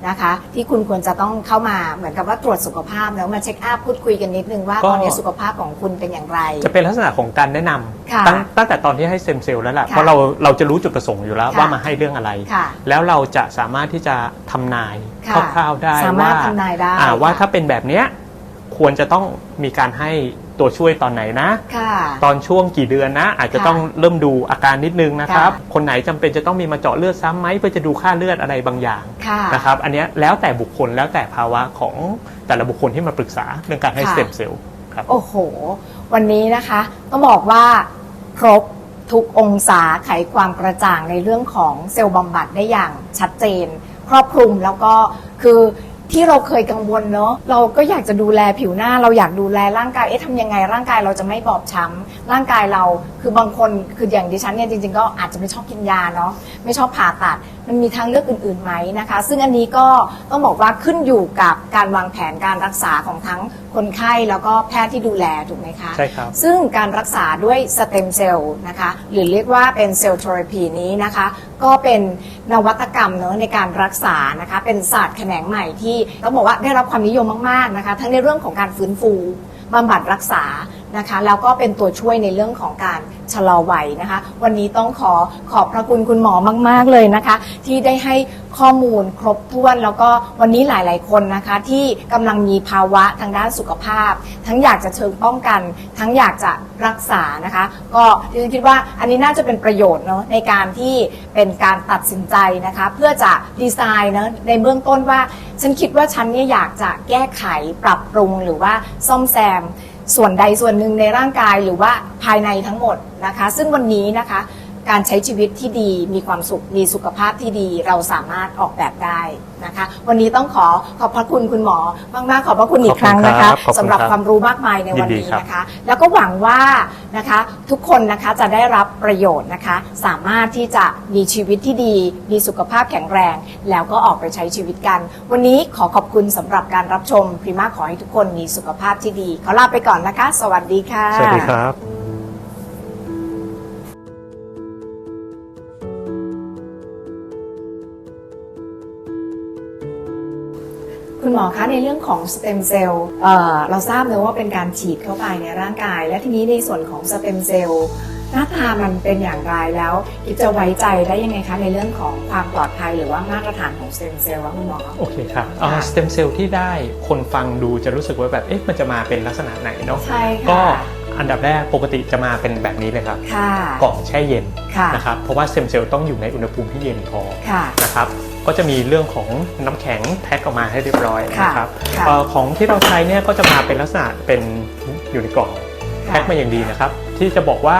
นะคะที่คุณควรจะต้องเข้ามาเหมือนกับว่าตรวจสุขภาพแล้วมาเช็คอัพพูดคุยกันนิดนึงว่า ก็ ตอนนี้สุขภาพของคุณเป็นอย่างไร จะเป็นลักษณะของการแนะน ค่ะ ำตั้งแต่ตอนที่ให้สเต็มเซลล์แล้วแหละ ค่ะ เพราะเราจะรู้จุดประสงค์อยู่แล้ว ค่ะ ว่ามาให้เรื่องอะไร ค่ะ แล้วเราจะสามารถที่จะทำนาย ค่ะ คร่าวๆได้ สามารถทำนายได้ ว่า ค่ะ ถ้าเป็นแบบเนี้ยควรจะต้องมีการให้ตัวช่วยตอนไหนนะ ค่ะ ตอนช่วงกี่เดือนนะ อาจจะ ค่ะ ต้องเริ่มดูอาการนิดนึงนะครับ ค่ะ คนไหนจำเป็นจะต้องมีมาเจาะเลือดซ้ำไหมเพื่อจะดูค่าเลือดอะไรบางอย่าง ค่ะ นะครับอันเนี้ยแล้วแต่บุคคลแล้วแต่ภาวะของแต่ละบุคคลที่มาปรึกษาเรื่องการให้ส ค่ะ เต็มเซลล์ครับ โอ้โห วันนี้นะคะต้องบอกว่าครบทุกองศาไขความกระจ่างในเรื่องของเซลล์บำบัดได้อย่างชัดเจน ครอบคลุมแล้วก็คือที่เราเคยกังวลเนาะเราก็อยากจะดูแลผิวหน้าเราอยากดูแลร่างกายทำยังไงร่างกายเราจะไม่บอบช้ำร่างกายเราคือบางคนคืออย่างดิฉันเนี่ยจริงๆก็อาจจะไม่ชอบกินยาเนาะไม่ชอบผ่าตัดมันมีทางเลือกอื่นๆไหมนะคะซึ่งอันนี้ก็ต้องบอกว่าขึ้นอยู่กับการวางแผนการรักษาของทั้งคนไข้แล้วก็แพทย์ที่ดูแลถูกไหมคะ ใช่ครับ ซึ่งการรักษาด้วยสเต็มเซลล์นะคะหรือเรียกว่าเป็นเซลล์เทอราพีนี้นะคะก็เป็นนวัตกรรมเนอะในการรักษานะคะเป็นศาสตร์แขนงใหม่ที่ต้องบอกว่าได้รับความนิยมมากๆนะคะทั้งในเรื่องของการฟื้นฟูบำบัดรักษานะคะแล้วก็เป็นตัวช่วยในเรื่องของการชะลอวัยนะคะวันนี้ต้องขอบพระคุณคุณหมอมากๆเลยนะคะที่ได้ให้ข้อมูลครบถ้วนแล้วก็วันนี้หลายๆคนนะคะที่กำลังมีภาวะทางด้านสุขภาพ ทั้งอยากจะเชิงป้องกัน ทั้งอยากจะรักษานะคะก็ดิฉันคิดว่าอันนี้น่าจะเป็นประโยชน์เนาะในการที่เป็นการตัดสินใจนะคะเพื่อจะดีไซน์นะในเบื้องต้นว่าฉันคิดว่าฉันเนี่ยอยากจะแก้ไขปรับปรุงหรือว่าซ่อมแซมส่วนใดส่วนหนึ่งในร่างกายหรือว่าภายในทั้งหมดนะคะซึ่งวันนี้นะคะการใช้ชีวิตที่ดีมีความสุขมีสุขภาพที่ดีเราสามารถออกแบบได้นะคะวันนี้ต้องขอบพระคุณคุณหมอมากๆขอบพระคุณอีกครั้งนะคะ ขอบคุณครับ สำหรับความรู้มากมายในวัน ยินดี นี้ ครับ นะคะแล้วก็หวังว่านะคะทุกคนนะคะจะได้รับประโยชน์นะคะสามารถที่จะมีชีวิตที่ดีมีสุขภาพแข็งแรง แล้วก็ออกไปใช้ชีวิตกัน วันนี้ขอบคุณสำหรับการรับชมพรีมาขอให้ทุกคนมีสุขภาพที่ดีขอลาไปก่อนนะคะ สวัสดีค่ะ สวัสดีครับ คุณหมอคะในเรื่องของสเต็มเซลล์เราทราบเลยว่าเป็นการฉีดเข้าไปในร่างกาย และทีนี้ในส่วนของสเต็มเซลล์หน้าตามันเป็นอย่างไรแล้วกิ๊บจะไว้ใจได้ยังไงคะในเรื่องของความปลอดภัยหรือว่ามาตรฐานของสเต็มเซลล์คุณหมอ โอเคครับ ค่ะ สเต็มเซลล์ที่ได้คนฟังดูจะรู้สึกว่าแบบมันจะมาเป็นลักษณะไหนเนาะ ใช่ค่ะ ก็อันดับแรกปกติจะมาเป็นแบบนี้เลยครับ ค่ะ กล่องแช่เย็น ค่ะ นะครับเพราะว่าสเต็มเซลล์ต้องอยู่ในอุณหภูมิที่เย็นพอ ค่ะ นะครับก็จะมีเรื่องของน้ำแข็งแพ็คออกมาให้เรียบร้อย ค่ะ นะครับ ค่ะ ของที่เราใช้เนี่ยก็จะมาเป็นลักษณะเป็นอยู่ในกล่องแพ็คมาอย่างดีนะครับที่จะบอกว่า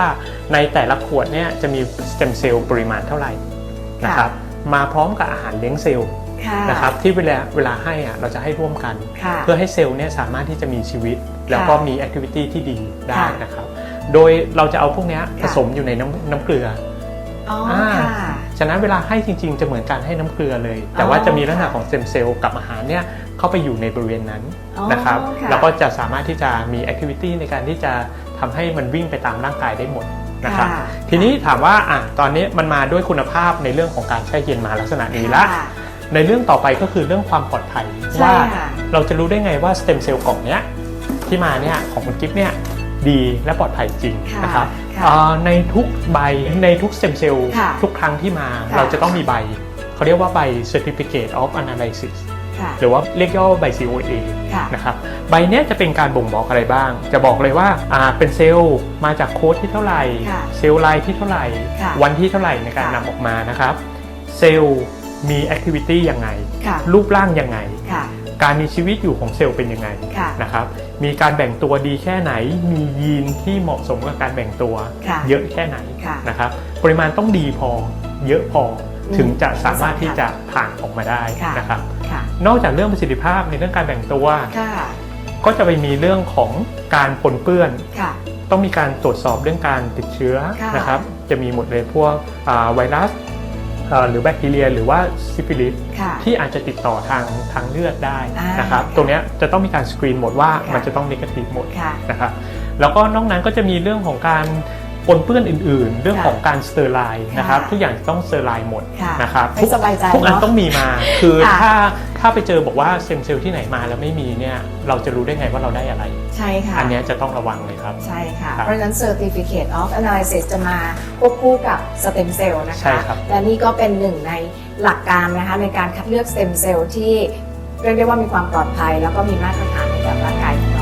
ในแต่ละขวดเนี่ยจะมีสเต็มเซลล์ปริมาณเท่าไหร่นะครับมาพร้อมกับอาหารเลี้ยงเซลล์ ค่ะ นะครับที่เวลาให้เราจะให้ร่วมกัน ค่ะ เพื่อให้เซลล์เนี่ยสามารถที่จะมีชีวิต แล้วก็มีแอคทิวิตี้ที่ดีได้ ค่ะ นะครับโดยเราจะเอาพวกนี้ผ ค่ะ สมอยู่ในน้ำเกลือ อ๋อ อ่า ค่ะ ฉะนั้นเวลาให้จริงๆจะเหมือนการให้น้ำเกลือเลย แต่ว่าจะมีลักษณะของสเต็มเซลล์กับอาหารเนี่ยเข้าไปอยู่ในบริเวณนั้น อ๋อ นะครับ ค่ะ แล้วก็จะสามารถที่จะมีแอคทิวิตี้ในการที่จะทำให้มันวิ่งไปตามร่างกายได้หมดนะครับ ค่ะ ทีนี้ถามว่าตอนนี้มันมาด้วยคุณภาพในเรื่องของการแช่เย็นมาลักษณะนี้ละ ค่ะ ในเรื่องต่อไปก็คือเรื่องความปลอดภัย ใช่ ว่า ค่ะ เราจะรู้ได้ไงว่าสเต็มเซลล์กล่องเนี้ยที่มาเนี่ยของคุณกิฟต์เนี่ยดีและปลอดภัยจริง ค่ะ นะครับ ค่ะ ในทุกใบในทุกสเต็มเซลล์ ค่ะ ทุกครั้งที่มา ค่ะ เราจะต้องมีใบเขาเรียกว่าใบ Certificate of Analysis ค่ะ หรือว่าเรียกย่อใบ COA ค่ะ นะครับใบเนี้ยจะเป็นการบ่งบอกอะไรบ้าง จะบอกเลยว่าเป็นเซลล์มาจากโค้ดที่เท่าไหร่ ค่ะ เซลล์ไลน์ที่เท่าไหร่ ค่ะ วันที่เท่าไหร่ในการ ค่ะ นำออกมานะครับเซลล์มีแอคทิวิตี้ยังไง ค่ะ รูปร่างยังไง ค่ะ การมีชีวิตอยู่ของเซลล์เป็นยังไง ค่ะ นะครับมีการแบ่งตัวดีแค่ไหน มียีนที่เหมาะสมกับการแบ่งตัว ค่ะ เยอะแค่ไหน ค่ะ นะครับปริมาณต้องดีพอเยอะพอถึงจะสามารถที่จะผ่านออกมาได้ ค่ะ นะครับ ค่ะ นอกจากเรื่องประสิทธิภาพในเรื่องการแบ่งตัว ค่ะ ก็จะไปมีเรื่องของการปนเปื้อน ค่ะ ต้องมีการตรวจสอบเรื่องการติดเชื้อ ค่ะ นะครับจะมีหมดเลยพวกไวรัสหรือแบคทีเรียหรือว่าซิฟิลิส ค่ะ ที่อาจจะติดต่อทางเลือดได้ อ่าน นะครับ ค่ะ ตรงเนี้ยจะต้องมีการสกรีนหมดว่า ค่ะ มันจะต้องนกาทีฟหมด ค่ะ นะครับแล้วก็นอกนั้นก็จะมีเรื่องของการปนเปื้อนอื่นๆ เรื่องของการสเตอร์ไลน์นะครับ ค่ะ ทุกอย่างต้องสเตอร์ไลน์หมด ค่ะ นะครับ ให้สบายใจ ทุกอัน เนอะ ต้องมีมา คือ ค่ะ ถ้าไปเจอบอกว่าเซลล์ที่ไหนมาแล้วไม่มีเนี่ยเราจะรู้ได้ไงว่าเราได้อะไร ใช่ค่ะ อันเนี้ยจะต้องระวังเลยครับ ใช่ค่ะ ครับ เพราะฉะนั้น Certificate of Analysis จะมาควบคู่กับ Stem Cell นะ ใช่ คะ ครับ และนี่ก็เป็นหนึ่งในหลักการนะคะในการคัดเลือก Stem Cell ที่เรียกได้ว่ามีความปลอดภัย แล้วก็มีมาตรฐานในกับร่างกายของ